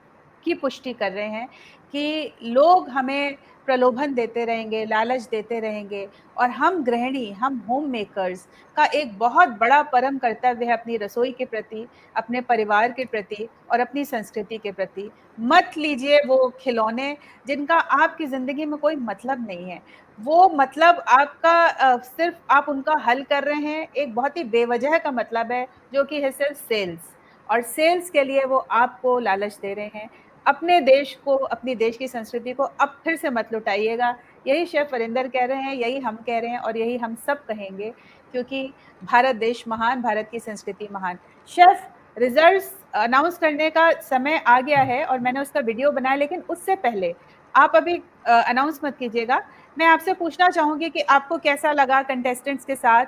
की पुष्टि कर रहे हैं कि लोग हमें प्रलोभन देते रहेंगे, लालच देते रहेंगे, और हम गृहिणी, हम होम मेकर्स का एक बहुत बड़ा परम कर्तव्य है अपनी रसोई के प्रति, अपने परिवार के प्रति, और अपनी संस्कृति के प्रति। मत लीजिए वो खिलौने जिनका आपकी जिंदगी में कोई मतलब नहीं है। वो मतलब आपका सिर्फ आप उनका हल कर रहे हैं, एक बहुत ही बेवजह का मतलब है, जो कि है सिर्फ सेल्स। और सेल्स के लिए वो आपको लालच दे रहे हैं। अपने देश को, अपनी देश की संस्कृति को अब फिर से मत लुटाइएगा। यही शेफ वरिंदर कह रहे हैं, यही हम कह रहे हैं, और यही हम सब कहेंगे, क्योंकि भारत देश महान, भारत की संस्कृति महान। शेफ, रिजल्ट्स अनाउंस करने का समय आ गया है, और मैंने उसका वीडियो बनाया, लेकिन उससे पहले आप अभी अनाउंस मत कीजिएगा। मैं आपसे पूछना चाहूंगी कि आपको कैसा लगा कंटेस्टेंट्स के साथ।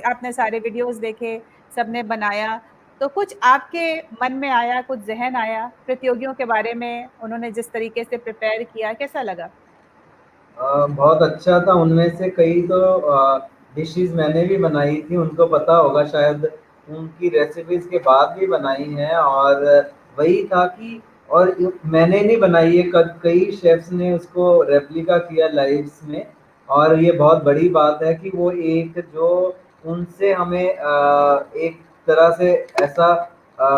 आपने सारे वीडियोस देखे, सबने बनाया, तो कुछ आपके मन में आया, कुछ जहन आया प्रतियोगियों के बारे में, उन्होंने जिस तरीके से प्रिपेयर किया, कैसा लगा? बहुत अच्छा था, उनमें से कई तो डिशेज़ मैंने भी बनाई थी, उनको पता होगा शायद, उनकी रेसिपीज़ के बाद भी बनाई हैं। और वही था कि और मैंने नहीं बनाई है, कई शेफ्स ने उसको रेप्लिका किया लाइव्स में। और ये बहुत बड़ी बात है कि वो एक जो उनसे हमें एक तरह से ऐसा अ,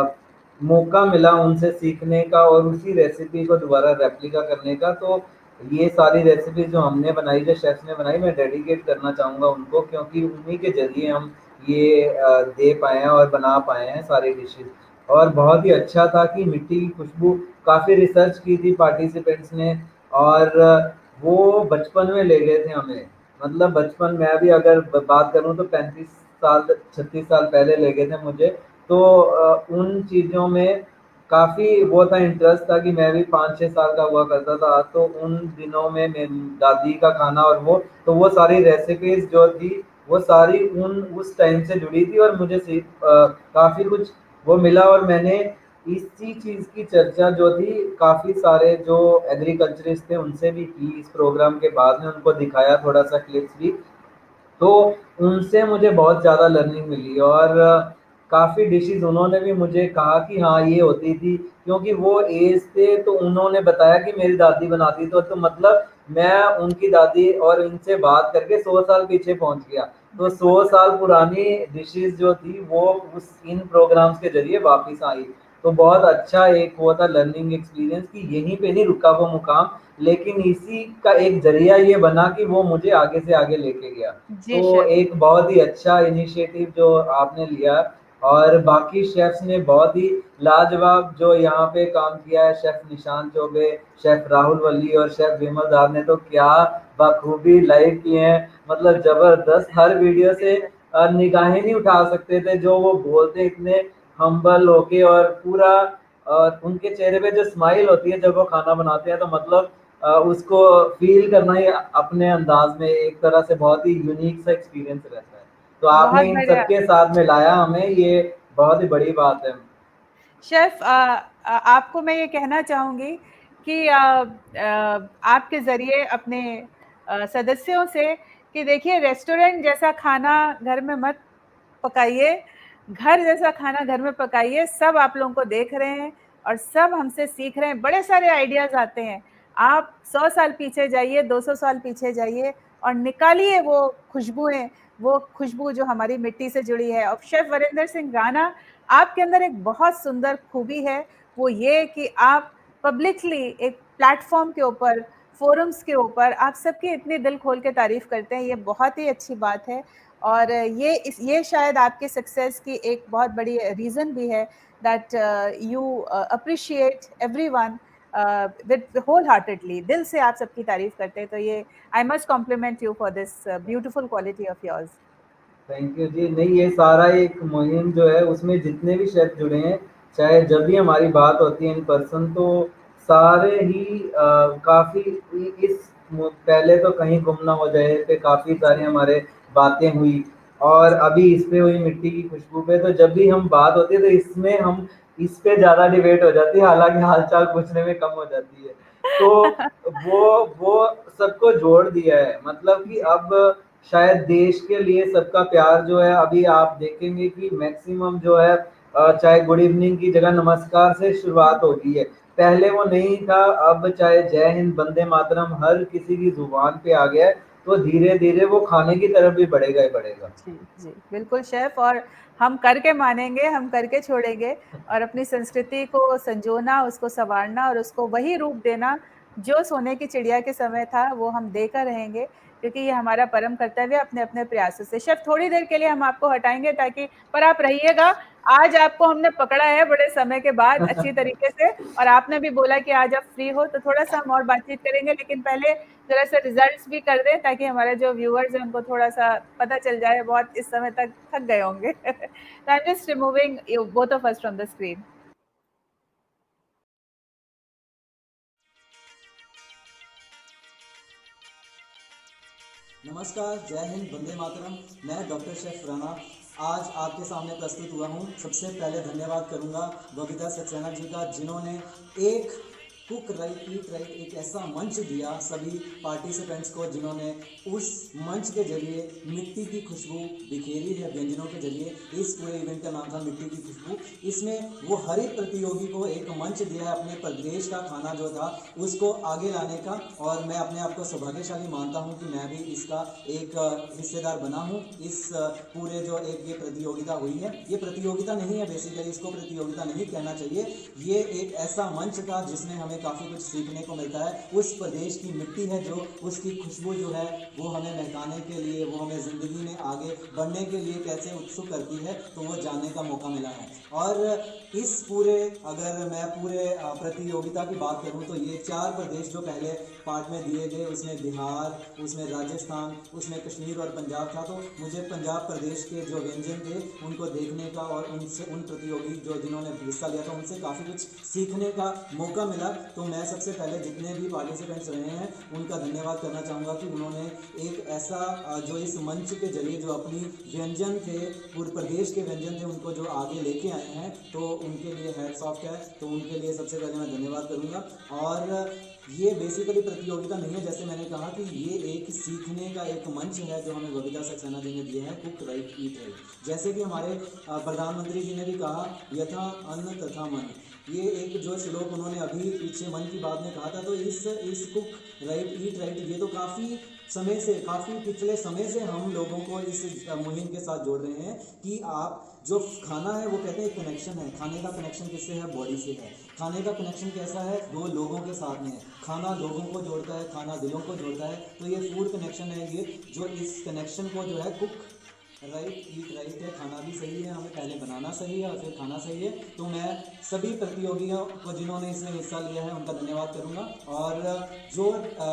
मौका मिला उनसे सीखने का और उसी रेसिपी को दोबारा रेप्लिका करने का। तो ये सारी रेसिपीज़ जो हमने बनाई, जो शेफ़ ने बनाई, मैं डेडिकेट करना चाहूँगा उनको, क्योंकि उन्हीं के ज़रिए हम ये दे पाए हैं और बना पाए हैं सारी डिशेज़। और बहुत ही अच्छा था कि मिट्टी की खुशबू, काफ़ी रिसर्च की थी पार्टिसिपेंट्स ने, और वो बचपन में ले गए थे हमें। मतलब बचपन, मैं भी अगर बात करूँ तो 35 साल 36 साल पहले ले गए थे मुझे। तो उन चीज़ों में काफ़ी वो था, इंटरेस्ट था कि मैं भी 5-6 साल का हुआ करता था, तो उन दिनों में मेरी दादी का खाना और वो, तो वो सारी रेसिपीज़ जो थी वो सारी उस टाइम से जुड़ी थी और मुझे काफ़ी कुछ वो मिला। और मैंने इसी चीज़ की चर्चा जो थी काफ़ी सारे जो एग्रीकल्चरिस्ट थे उनसे भी की इस प्रोग्राम के बाद में, उनको दिखाया थोड़ा सा क्लिप्स भी। तो उनसे मुझे बहुत ज़्यादा लर्निंग मिली और काफ़ी डिशेज़ उन्होंने भी मुझे कहा कि हाँ ये होती थी, क्योंकि वो एज थे तो उन्होंने बताया कि मेरी दादी बनाती तो मतलब मैं उनकी दादी और इनसे बात करके 100 साल पीछे पहुंच गया। तो 100 साल पुरानी डिशेज़ जो थी वो उस इन प्रोग्राम्स के ज़रिए वापस आई। तो बहुत अच्छा एक वो था लर्निंग एक्सपीरियंस कि यहीं पे नहीं रुका वो मुकाम, लेकिन इसी का एक ज़रिया ये बना कि वो मुझे आगे से आगे लेके गया। जी तो शेफ। एक बहुत ही अच्छा इनिशिएटिव जो आपने लिया। और बाकी शेफ्स ने बहुत ही लाजवाब जो यहाँ पे काम किया है, शेफ निशांत चौबे, शेफ राहुल वल्ली और शेफ विमल दार ने तो क्या बखूबी लाइव किए हैं, मतलब जबरदस्त। हर वीडियो से निगाहें नहीं उठा सकते थे, जो वो बोलते इतने हम्बल होके और पूरा उनके चेहरे पे जो स्माइल होती है जब वो खाना बनाते हैं, तो मतलब उसको फील करना ही अपने अंदाज में एक तरह से बहुत ही यूनिक सा एक्सपीरियंस रहता है। तो बहुत आपने इन बढ़िया सबके साथ में लाया हमें, ये बहुत ही बड़ी बात है। शेफ। आपको मैं ये कहना चाहूंगी कि आपके जरिए अपने सदस्यों से कि देखिए, रेस्टोरेंट जैसा खाना घर में मत पकाइए, घर जैसा खाना घर में पकाइए। सब आप लोगों को देख रहे हैं और सब हमसे सीख रहे हैं, बड़े सारे आइडियाज आते हैं। आप 100 साल पीछे जाइए, 200 साल पीछे जाइए और निकालिए वो खुशबू जो हमारी मिट्टी से जुड़ी है। और शेफ वरिंदर सिंह राणा, आपके अंदर एक बहुत सुंदर खूबी है, वो ये कि आप पब्लिकली एक प्लेटफॉर्म के ऊपर, फोरम्स के ऊपर आप सबकी इतनी दिल खोल के तारीफ करते हैं। ये बहुत ही अच्छी बात है और ये शायद आपके सक्सेस की एक बहुत बड़ी रीजन भी है, that you appreciate everyone with whole heartedly. दिल से आप सबकी तारीफ करते हैं, तो ये I must compliment you for this beautiful quality of yours. Thank you ji. नहीं, ये सारा एक मुहिम जो है उसमें जितने भी शेफ जुड़े हैं, चाहे जब भी हमारी बात होती है इन पर्सन, तो सारे ही काफ़ी इस पहले तो कहीं गुम ना हो जाए पे काफ़ी सारे हमारे बातें हुई। और अभी इस पे हुई मिट्टी की खुशबू पे, तो जब भी हम बात होती है तो इसमें हम इस पे ज़्यादा डिबेट हो जाती है, हालांकि हालचाल पूछने में कम हो जाती है। तो वो वो सबको जोड़ दिया है, मतलब कि जी अब शायद देश के लिए सबका प्यार जो है, अभी आप देखेंगे कि मैक्सिमम जो है चाहे गुड इवनिंग की जगह नमस्कार से शुरुआत हो गई है। पहले वो नहीं था, अब चाहे जय हिंद, वंदे मातरम हर किसी की जुबान पे आ गया है। तो धीरे धीरे वो खाने की तरफ भी बढ़ेगा ही बढ़ेगा। जी जी, बिल्कुल शेफ। और हम करके मानेंगे, हम करके छोड़ेंगे। और अपनी संस्कृति को संजोना, उसको संवारना और उसको वही रूप देना जो सोने की चिड़िया के समय था, वो हम देकर रहेंगे, क्योंकि ये हमारा परम कर्तव्य है अपने अपने प्रयासों से। शेफ, थोड़ी देर के लिए हम आपको हटाएंगे, ताकि पर आप रहिएगा। आज आपको हमने पकड़ा है बड़े समय के बाद अच्छी तरीके से, और आपने भी बोला कि आज आप फ्री हो, तो थोड़ा सा हम और बातचीत करेंगे, लेकिन पहले जरा सा रिजल्ट्स भी कर दें, ताकि हमारे जो व्यूअर्स हैं उनको थोड़ा सा पता चल जाए। बहुत इस समय तक थक गए होंगे। तो I am just removing both of us from the screen. नमस्कार, जय हिंद, वंदे मातरम। मैं डॉक्टर शेफ राणा आज आपके सामने प्रस्तुत हुआ हूँ। सबसे पहले धन्यवाद करूँगा बबीता सक्सेना जी का, जिन्होंने एक कुक राइट ईट राइट एक ऐसा मंच दिया सभी पार्टिसिपेंट्स को, जिन्होंने उस मंच के जरिए मिट्टी की खुशबू बिखेरी है व्यंजनों के जरिए। इस पूरे इवेंट का नाम था मिट्टी की खुशबू। इसमें वो हर एक प्रतियोगी को एक मंच दिया है अपने प्रदेश का खाना जो था उसको आगे लाने का, और मैं अपने आप को सौभाग्यशाली मानता हूं कि मैं भी इसका एक हिस्सेदार बना हूं। इस पूरे जो एक ये प्रतियोगिता हुई है, ये प्रतियोगिता नहीं है, बेसिकली इसको प्रतियोगिता नहीं कहना चाहिए, ये एक ऐसा मंच था जिसमें हमें काफ़ी कुछ सीखने को मिलता है। उस प्रदेश की मिट्टी है जो, उसकी खुशबू जो है वो हमें महकाने के लिए, वो हमें ज़िंदगी में आगे बढ़ने के लिए कैसे उत्सुक करती है, तो वो जानने का मौका मिला है। और इस पूरे, अगर मैं पूरे प्रतियोगिता की बात करूं तो ये 4 प्रदेश जो पहले पार्ट में दिए गए, उसमें बिहार, उसमें राजस्थान, उसमें कश्मीर और पंजाब था। तो मुझे पंजाब प्रदेश के जो व्यंजन थे उनको देखने का और उनसे, उन प्रतियोगी जो जिन्होंने हिस्सा लिया था, उनसे काफ़ी कुछ सीखने का मौका मिला। तो मैं सबसे पहले जितने भी पार्टिसिपेंट्स रहे हैं उनका धन्यवाद करना चाहूँगा कि उन्होंने एक ऐसा जो इस मंच के जरिए जो अपनी व्यंजन थे, पूरे प्रदेश के व्यंजन थे, उनको जो आगे लेके आए हैं, तो उनके लिए हैट्स ऑफ है। तो उनके लिए सबसे पहले मैं धन्यवाद करूँगा। और ये बेसिकली प्रतियोगिता नहीं है, जैसे मैंने कहा कि ये एक सीखने का एक मंच है जो हमें बबीता सक्सेना जी ने दिया है, कुक राइट ईट राइट। जैसे कि हमारे प्रधानमंत्री जी ने भी कहा, यथा अन्न तथा मन, ये एक जो श्लोक उन्होंने अभी पीछे मन की बात में कहा था, तो इस कुक राइट ईट राइट ये तो काफ़ी समय से, काफ़ी पिछले समय से हम लोगों को इस मुहिम के साथ जोड़ रहे हैं कि आप जो खाना है, वो कहते हैं कनेक्शन है। खाने का कनेक्शन किससे है? बॉडी से है। खाने का कनेक्शन कैसा है? दो लोगों के साथ में है। खाना लोगों को जोड़ता है, खाना दिलों को जोड़ता है। तो ये फूड कनेक्शन है, ये जो इस कनेक्शन को जो है कुक राइट ईट राइट है। खाना भी सही है, हमें पहले बनाना सही है और फिर खाना सही है। तो मैं सभी प्रतियोगियों को जिन्होंने इसमें हिस्सा लिया है उनका धन्यवाद करूंगा। और जो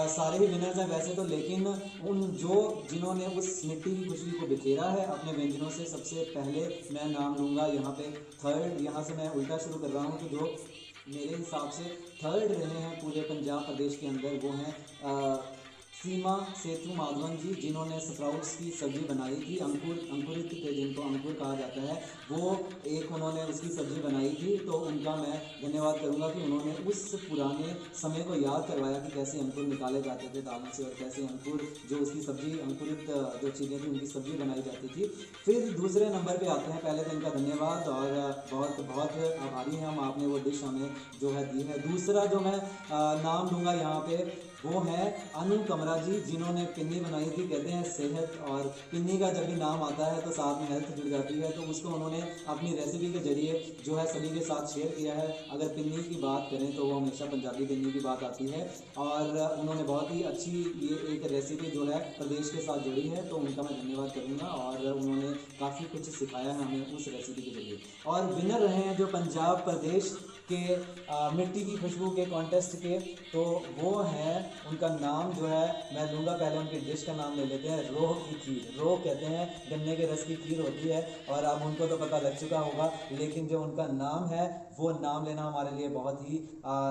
सारे ही विनर्स हैं वैसे तो, लेकिन जिन्होंने उस मिट्टी की खुशबू को बिखेरा है अपने व्यंजनों से, सबसे पहले मैं नाम लूँगा यहाँ पे थर्ड। यहाँ से मैं उल्टा शुरू कर रहा हूँ कि जो मेरे हिसाब से थर्ड रहे हैं पूरे पंजाब प्रदेश के अंदर, वो हैं सीमा सेतु माधवन जी, जिन्होंने स्प्राउट्स की सब्ज़ी बनाई थी। अंकुरित थे, जिनको अंकुर कहा जाता है, वो एक उन्होंने उसकी सब्ज़ी बनाई थी। तो उनका मैं धन्यवाद करूंगा कि उन्होंने उस पुराने समय को याद करवाया कि कैसे अंकुर निकाले जाते थे दालों से, और कैसे अंकुर जो उसकी सब्ज़ी, अंकुरित जो चीज़ें थी उनकी सब्ज़ी बनाई जाती थी। फिर दूसरे नंबर पर आते हैं, पहले तो इनका धन्यवाद और बहुत बहुत आभारी हैं हम, आपने वो डिश हमें जो है दी है। दूसरा जो मैं नाम लूँगा यहाँ पे, वो है अनु कमरा जी, जिन्होंने पिन्नी बनाई थी। कहते हैं सेहत और पिन्नी का जब भी नाम आता है तो साथ में हेल्थ जुड़ जाती है, तो उसको उन्होंने अपनी रेसिपी के जरिए जो है सभी के साथ शेयर किया है। अगर पिन्नी की बात करें तो वो हमेशा पंजाबी पिन्नी की बात आती है, और उन्होंने बहुत ही अच्छी ये एक रेसिपी जो है प्रदेश के साथ जोड़ी है, तो उनका मैं धन्यवाद करूँगा। और उन्होंने काफ़ी कुछ सिखाया है हमें उस रेसिपी के जरिए। और विनर रहे हैं जो पंजाब प्रदेश के मिट्टी की खुशबू के कॉन्टेस्ट के, तो वो है, उनका नाम जो है मैं लूँगा, पहले उनकी डिश का नाम ले लेते हैं, रोह की खीर। रोह कहते हैं गन्ने के रस की खीर होती है, और अब उनको तो पता लग चुका होगा, लेकिन जो उनका नाम है वो नाम लेना हमारे लिए बहुत ही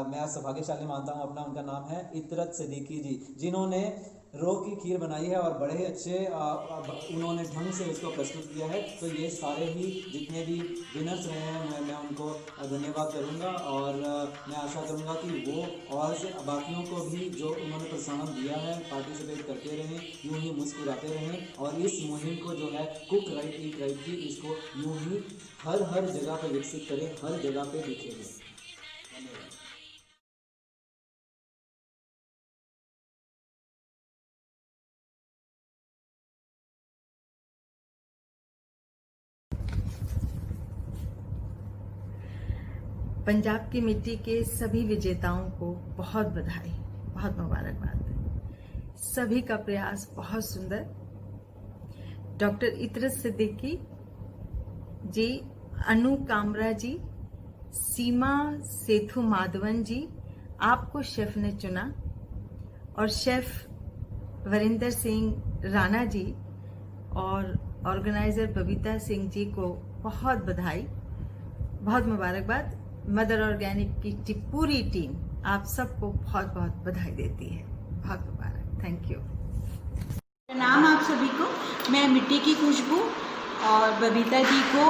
मैं सौभाग्यशाली मानता हूँ अपना। उनका नाम है इतरत सिद्दीकी जी, जिन्होंने रोह की खीर बनाई है और बड़े अच्छे उन्होंने ढंग से उसको प्रस्तुत किया है। तो ये सारे ही जितने भी विनर्स रहे हैं मैं उनको धन्यवाद करूंगा, और मैं आशा करूंगा कि वो और से बाकियों को भी जो उन्होंने प्रोत्साहन दिया है पार्टिसिपेट करते रहें, यूँ ही मुस्कुराते रहें, और इस मुहिम को जो है कुक राइट ईट राइट की, इसको यूँ ही हर जगह पर विकसित करें, हर जगह पर दिखें। धन्यवाद। पंजाब की मिट्टी के सभी विजेताओं को बहुत बधाई, बहुत मुबारकबाद। सभी का प्रयास बहुत सुंदर। डॉक्टर इतरत सिद्दीकी जी, अनु कामरा जी, सीमा सेतु माधवन जी, आपको शेफ ने चुना, और शेफ वरिंदर सिंह राणा जी और ऑर्गेनाइजर बबीता सिंह जी को बहुत बधाई, बहुत मुबारकबाद। मदर ऑर्गेनिक की पूरी टीम आप सबको बहुत बहुत बधाई देती है। बहुत मुबारक। Thank you. प्रणाम आप सभी को। मैं मिट्टी की खुशबू और बबीता जी को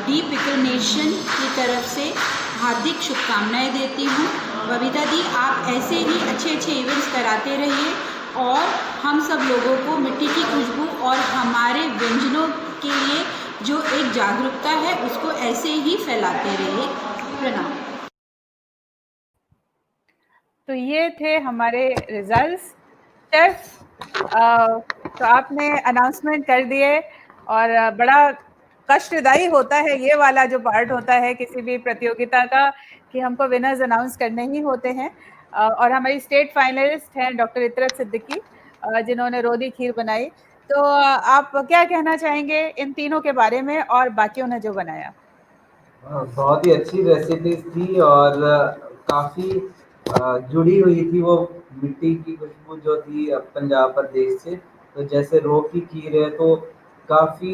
दी पिकल नेशन की तरफ से हार्दिक शुभकामनाएं देती हूँ। बबीता जी, आप ऐसे ही अच्छे अच्छे इवेंट्स कराते रहिए, और हम सब लोगों को मिट्टी की खुशबू और हमारे व्यंजनों के लिए जो एक जागरूकता है उसको ऐसे ही फैलाते रहिए। प्रणाम। तो ये थे हमारे रिजल्ट्स। शेफ, तो आपने अनाउंसमेंट कर दिए, और बड़ा कष्टदायी होता है ये वाला जो पार्ट होता है किसी भी प्रतियोगिता का, कि हमको विनर्स अनाउंस करने ही होते हैं। और हमारी स्टेट फाइनलिस्ट हैं डॉक्टर इतरत सिद्दीकी, जिन्होंने रोदी खीर बनाई। तो आप क्या कहना चाहेंगे इन तीनों के बारे में और बाकियों ने जो बनाया? बहुत ही अच्छी रेसिपीज थी, और काफ़ी जुड़ी हुई थी वो मिट्टी की खुशबू जो थी पंजाब प्रदेश से। तो जैसे रोह की खीर है, तो काफ़ी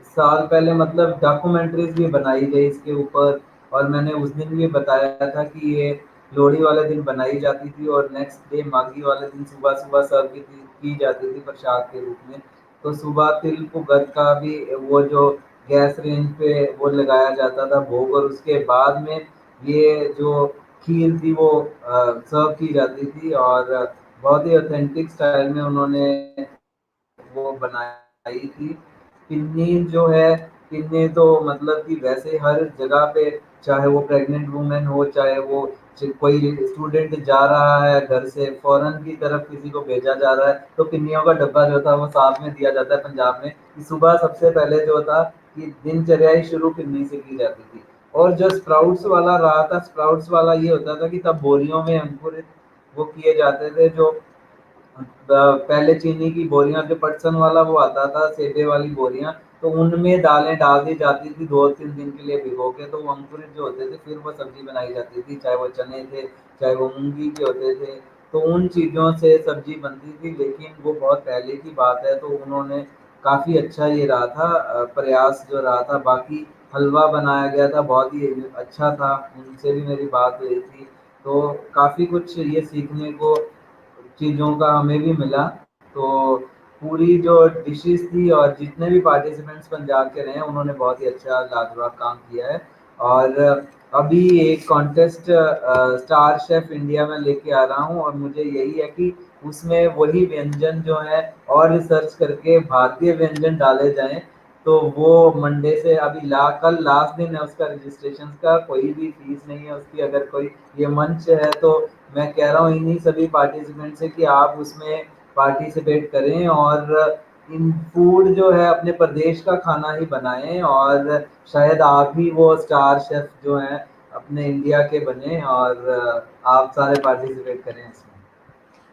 साल पहले मतलब डॉक्यूमेंट्रीज भी बनाई गई इसके ऊपर, और मैंने उस दिन भी बताया था कि ये लोहड़ी वाले दिन बनाई जाती थी और नेक्स्ट डे माघी वाले दिन सुबह सुबह सर्व की जाती थी प्रसाद के रूप में। तो सुबह तिल कुगत का भी वो जो गैस रेंज पे वो लगाया जाता था भोग, और उसके बाद में ये जो खीर थी वो सर्व की जाती थी, और बहुत ही ऑथेंटिक स्टाइल में उन्होंने वो बनाई थी। पिन्नी जो है, पिन्नी तो मतलब कि वैसे हर जगह पे, चाहे वो प्रेग्नेंट वुमेन हो, चाहे वो कोई स्टूडेंट जा रहा है घर से फॉरेन की तरफ किसी को भेजा जा रहा है, तो पिन्नियों का डब्बा जो था वो साथ में दिया जाता है पंजाब में, कि सुबह सबसे पहले जो था कि दिनचर्या ही शुरू पिन्नी से की जाती थी। और जो स्प्राउट्स वाला रहा था, स्प्राउट्स वाला ये होता था कि तब बोरियों में अंकुरित वो किए जाते थे, जो पहले चीनी की बोरियां, जो पटसन वाला वो आता था सेबे वाली बोरियां, तो उनमें दालें डाल दी जाती थी 2-3 दिन के लिए भिगो के, तो वो अंकुरित जो होते थे फिर वो सब्जी बनाई जाती थी, चाहे वो चने थे, चाहे वो मूंगी के होते थे, तो उन चीज़ों से सब्जी बनती थी। लेकिन वो बहुत पहले की बात है, तो उन्होंने काफ़ी अच्छा ये रहा था प्रयास जो रहा था। बाकी हलवा बनाया गया था, बहुत ही अच्छा था, उनसे भी मेरी बात हुई थी, तो काफ़ी कुछ ये सीखने को चीज़ों का हमें भी मिला। तो पूरी जो डिशेस थी और जितने भी पार्टिसिपेंट्स पंजाब के रहे हैं, उन्होंने बहुत ही अच्छा लाजवाब काम किया है। और अभी एक कॉन्टेस्ट स्टार शेफ इंडिया में लेके आ रहा हूँ, और मुझे यही है कि उसमें वही व्यंजन जो है और रिसर्च करके भारतीय व्यंजन डाले जाएं। तो वो मंडे से अभी कल लास्ट दिन है उसका रजिस्ट्रेशन का, कोई भी फीस नहीं है उसकी। अगर कोई ये मंच है तो मैं कह रहा हूँ इन्हीं सभी पार्टिसिपेंट से कि आप उसमें पार्टिसिपेट करें, और इन फूड जो है अपने प्रदेश का खाना ही बनाएं, और शायद आप ही वो स्टार शेफ जो हैं अपने इंडिया के बने, और आप सारे पार्टिसिपेट करें इसमें।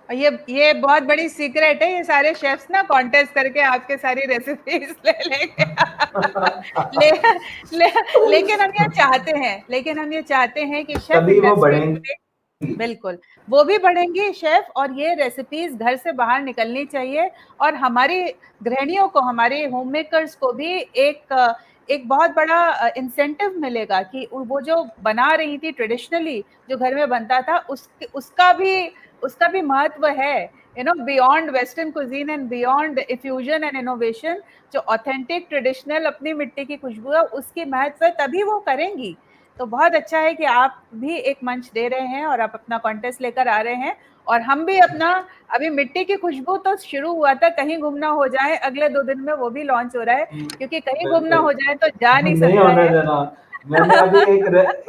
और ये बहुत बड़ी सीक्रेट है, ये सारे शेफ्स ना कॉन्टेस्ट करके आपके सारी रेसिपीज ले लेंगे। ले, ले, लेकिन हम ये चाहते हैं कि शेफ तभी वो इंडस्ट्री बढ़ेंगे। बिल्कुल वो भी बढ़ेंगे शेफ, और ये रेसिपीज घर से बाहर निकलनी चाहिए, और हमारी गृहिणियों को, हमारे होम मेकर्स को भी एक बहुत बड़ा इंसेंटिव मिलेगा कि वो जो बना रही थी ट्रेडिशनली, जो घर में बनता था, उसका भी महत्व है, beyond western cuisine and beyond effusion and innovation. जो ऑथेंटिक ट्रेडिशनल अपनी मिट्टी की खुशबू है, उसकी महत्व है, तभी वो करेंगी। तो बहुत अच्छा है कि आप भी एक मंच दे रहे हैं और आप अपना कॉन्टेस्ट लेकर आ रहे हैं, और हम भी अपना, अभी मिट्टी की खुशबू तो शुरू हुआ था, कहीं गुम ना हो जाए, अगले 2 दिन में वो भी लॉन्च हो रहा है, क्योंकि कहीं गुम ना बिल्कुल हो जाए तो जा नहीं नहीं सकता होने है। देना। मैंने अभी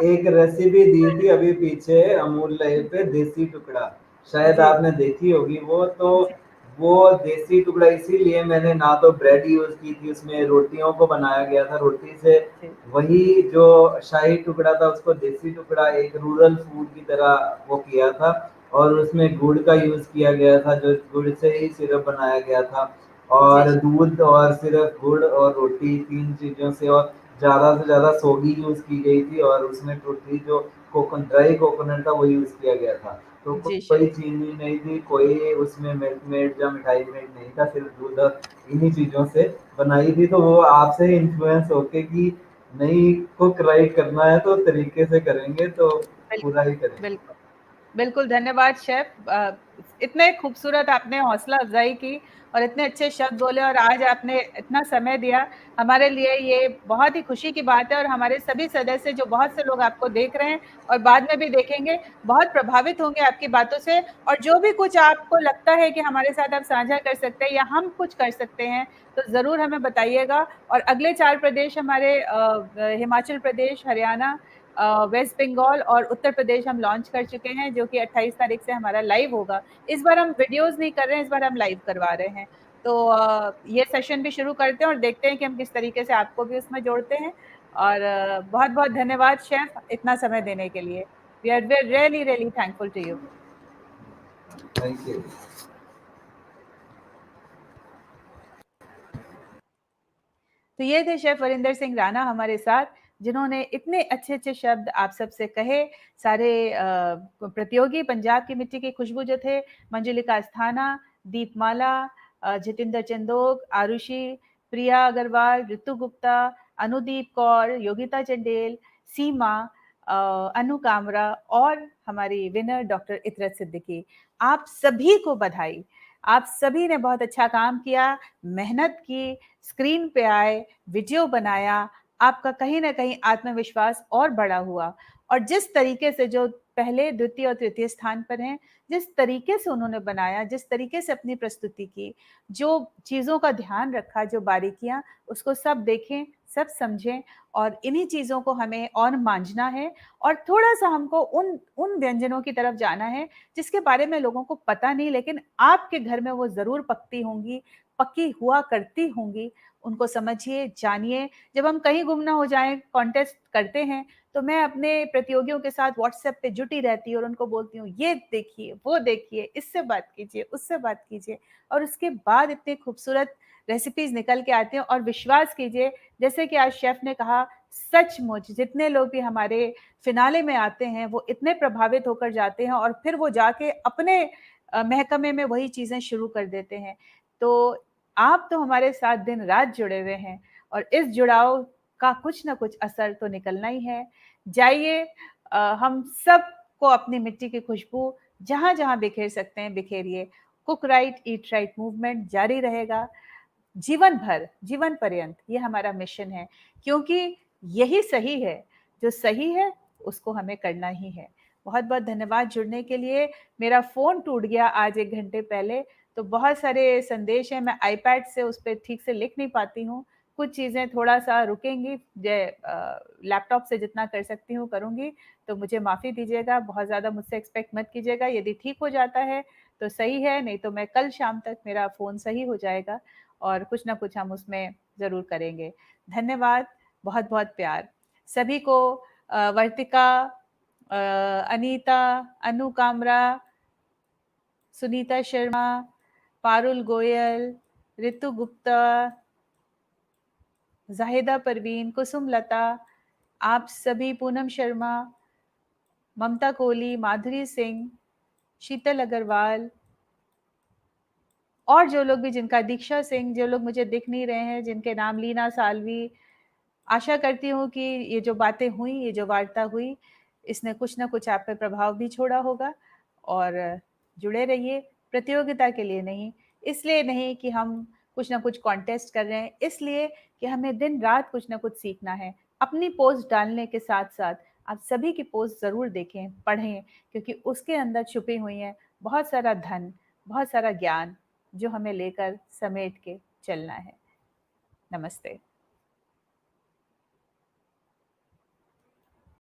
एक रेसिपी दी थी अभी पीछे अमूल लाइव पे, देसी टुकड़ा, शायद जी आपने देखी होगी वो। तो जी वो देसी टुकड़ा इसीलिए मैंने ना तो ब्रेड यूज की थी उसमें, रोटियों को बनाया गया था रोटी से, जी वही जो शाही टुकड़ा था उसको देसी टुकड़ा एक रूरल फूड की तरह वो किया था, और उसमें गुड़ का यूज किया गया था, जो गुड़ से ही सिरप बनाया गया था, जी और दूध और सिर्फ गुड़ और रोटी, 3 चीज़ों से, और ज़्यादा से ज़्यादा सोगी यूज़ की गई थी, और उसमें टोटली जो ड्राई कोकोनट था वो यूज़ किया गया था। तो जी कोई शेफ, चीनी नहीं थी, कोई उसमें मिल्क मेड या मिठाई मेड नहीं था, सिर्फ दूध और इन्हीं चीज़ों से बनाई थी। तो वो आपसे इन्फ्लुएंस होके कि नहीं, कुक राइट करना है तो तरीके से करेंगे तो पूरा बिल्कुल ही करेंगे। बिल्कुल बिल्कुल, धन्यवाद शेफ। इतने खूबसूरत आपने हौसला अफजाई की, और इतने अच्छे शब्द बोले, और आज आपने इतना समय दिया हमारे लिए, ये बहुत ही खुशी की बात है। और हमारे सभी सदस्य, जो बहुत से लोग आपको देख रहे हैं और बाद में भी देखेंगे, बहुत प्रभावित होंगे आपकी बातों से। और जो भी कुछ आपको लगता है कि हमारे साथ आप साझा कर सकते हैं या हम कुछ कर सकते हैं, तो ज़रूर हमें बताइएगा। और अगले 4 प्रदेश हमारे हिमाचल प्रदेश, हरियाणा, वेस्ट बंगाल और उत्तर प्रदेश हम लॉन्च कर चुके हैं, जो कि 28 तारीख से हमारा लाइव होगा। इस बार हम वीडियोस नहीं कर रहे हैं, इस बार हम लाइव करवा रहे हैं। तो ये सेशन भी शुरू करते हैं और देखते हैं कि हम किस तरीके से आपको भी उसमें जोड़ते हैं। और बहुत बहुत धन्यवाद शेफ, इतना समय देने के लिए। We are really really thankful to you. Thank you. तो ये थे शेफ वरिंदर सिंह राणा हमारे साथ, जिन्होंने इतने अच्छे अच्छे शब्द आप सबसे कहे। सारे प्रतियोगी पंजाब की मिट्टी की खुशबू जो थे, मंजुलिका अस्थाना, दीपमाला, जितेंद्र चंदोक, आरुषि, प्रिया अग्रवाल, ऋतु गुप्ता, अनुदीप कौर, योगिता चंडेल, सीमा, अनु कामरा, और हमारी विनर डॉक्टर इतरत सिद्दीकी। आप सभी को बधाई। आप सभी ने बहुत अच्छा काम किया, मेहनत की, स्क्रीन पे आए, वीडियो बनाया, आपका कहीं न कहीं आत्मविश्वास और बड़ा हुआ और जिस तरीके से जो पहले, द्वितीय और तृतीय स्थान पर हैं, जिस तरीके से उन्होंने बनाया, जिस तरीके से अपनी प्रस्तुति की, जो चीज़ों का ध्यान रखा, जो बारीकियाँ, उसको सब देखें, सब समझें और इन्हीं चीज़ों को हमें और मांझना है और थोड़ा-सा हमको उन व्यंजनों की तरफ जाना है, जिसके बारे में लोगों को पता नहीं लेकिन आपके घर में वो ज़रूर पकती होंगी, पकी हुआ करती होंगी। उनको समझिए, जानिए। जब हम कहीं गुम ना हो जाएँ, कॉन्टेस्ट करते हैं, तो मैं अपने प्रतियोगियों के साथ व्हाट्सएप पे जुटी रहती हूँ और उनको बोलती हूँ, ये देखिए, वो देखिए, इससे बात कीजिए, उससे बात कीजिए और उसके बाद इतनी खूबसूरत रेसिपीज़ निकल के आती हैं और विश्वास कीजिए, जैसे कि आज शेफ़ ने कहा, सचमुच जितने लोग भी हमारे फ़िनाले में आते हैं, वो इतने प्रभावित होकर जाते हैं और फिर वो जाके अपने महकमे में वही चीज़ें शुरू कर देते हैं। तो आप तो हमारे साथ दिन-रात जुड़े हुए हैं और इस जुड़ाव का कुछ न कुछ असर तो निकलना ही है। जाइए हम सबको अपनी मिट्टी की खुशबू जहाँ-जहाँ बिखेर सकते हैं, बिखेरिए। Cook right, eat right movement जारी रहेगा। जीवन भर, जीवन पर्यंत ये हमारा मिशन है क्योंकि यही सही है, जो सही है उसको हमें करना ही है। बहुत-बहुत धन्यवाद जुड़ने के लिए। मेरा फ़ोन टूट गया आज 1 घंटे पहले, तो बहुत सारे संदेश हैं, मैं आईपैड से उस पे ठीक से लिख नहीं पाती हूँ। कुछ चीज़ें थोड़ा-सा रुकेंगी, लैपटॉप से जितना कर सकती हूँ करूँगी, तो मुझे माफ़ी दीजिएगा, बहुत ज़्यादा मुझसे एक्सपेक्ट मत कीजिएगा। यदि ठीक हो जाता है, तो सही है, नहीं तो मैं कल शाम तक मेरा फ़ोन सही हो जाएगा। और कुछ ना कुछ हम उसमें ज़रूर करेंगे। धन्यवाद, बहुत-बहुत प्यार। सभी को वर्तिका, अनीता, अनु कामरा, सुनीता शर्मा, पारुल गोयल, रितु गुप्ता, ज़ाहिदा परवीन, कुसुम लता, आप सभी, पूनम शर्मा, ममता कोहली, माधुरी सिंह, शीतल अग्रवाल और जो लोग भी जिनका दीक्षा सिंह, जो लोग मुझे दिख नहीं रहे हैं, जिनके नाम लीना साल्वी, आशा करती हूँ कि ये जो बातें हुई, ये जो वार्ता हुई, इसने कुछ न कुछ आप पे प्रभाव भी छोड़ा होगा और जुड़े रहिए, प्रतियोगिता के लिए नहीं, इसलिए नहीं कि हम कुछ न कुछ कॉन्टेस्ट कर रहे हैं, इसलिए कि हमें दिन-रात कुछ न कुछ सीखना है। अपनी पोस्ट डालने के साथ-साथ आप सभी की पोस्ट ज़रूर देखें, पढ़ें, क्योंकि उसके अंदर छुपी हुई हैं बहुत सारा धन, बहुत सारा ज्ञान, जो हमें लेकर समेट के चलना है। नमस्ते।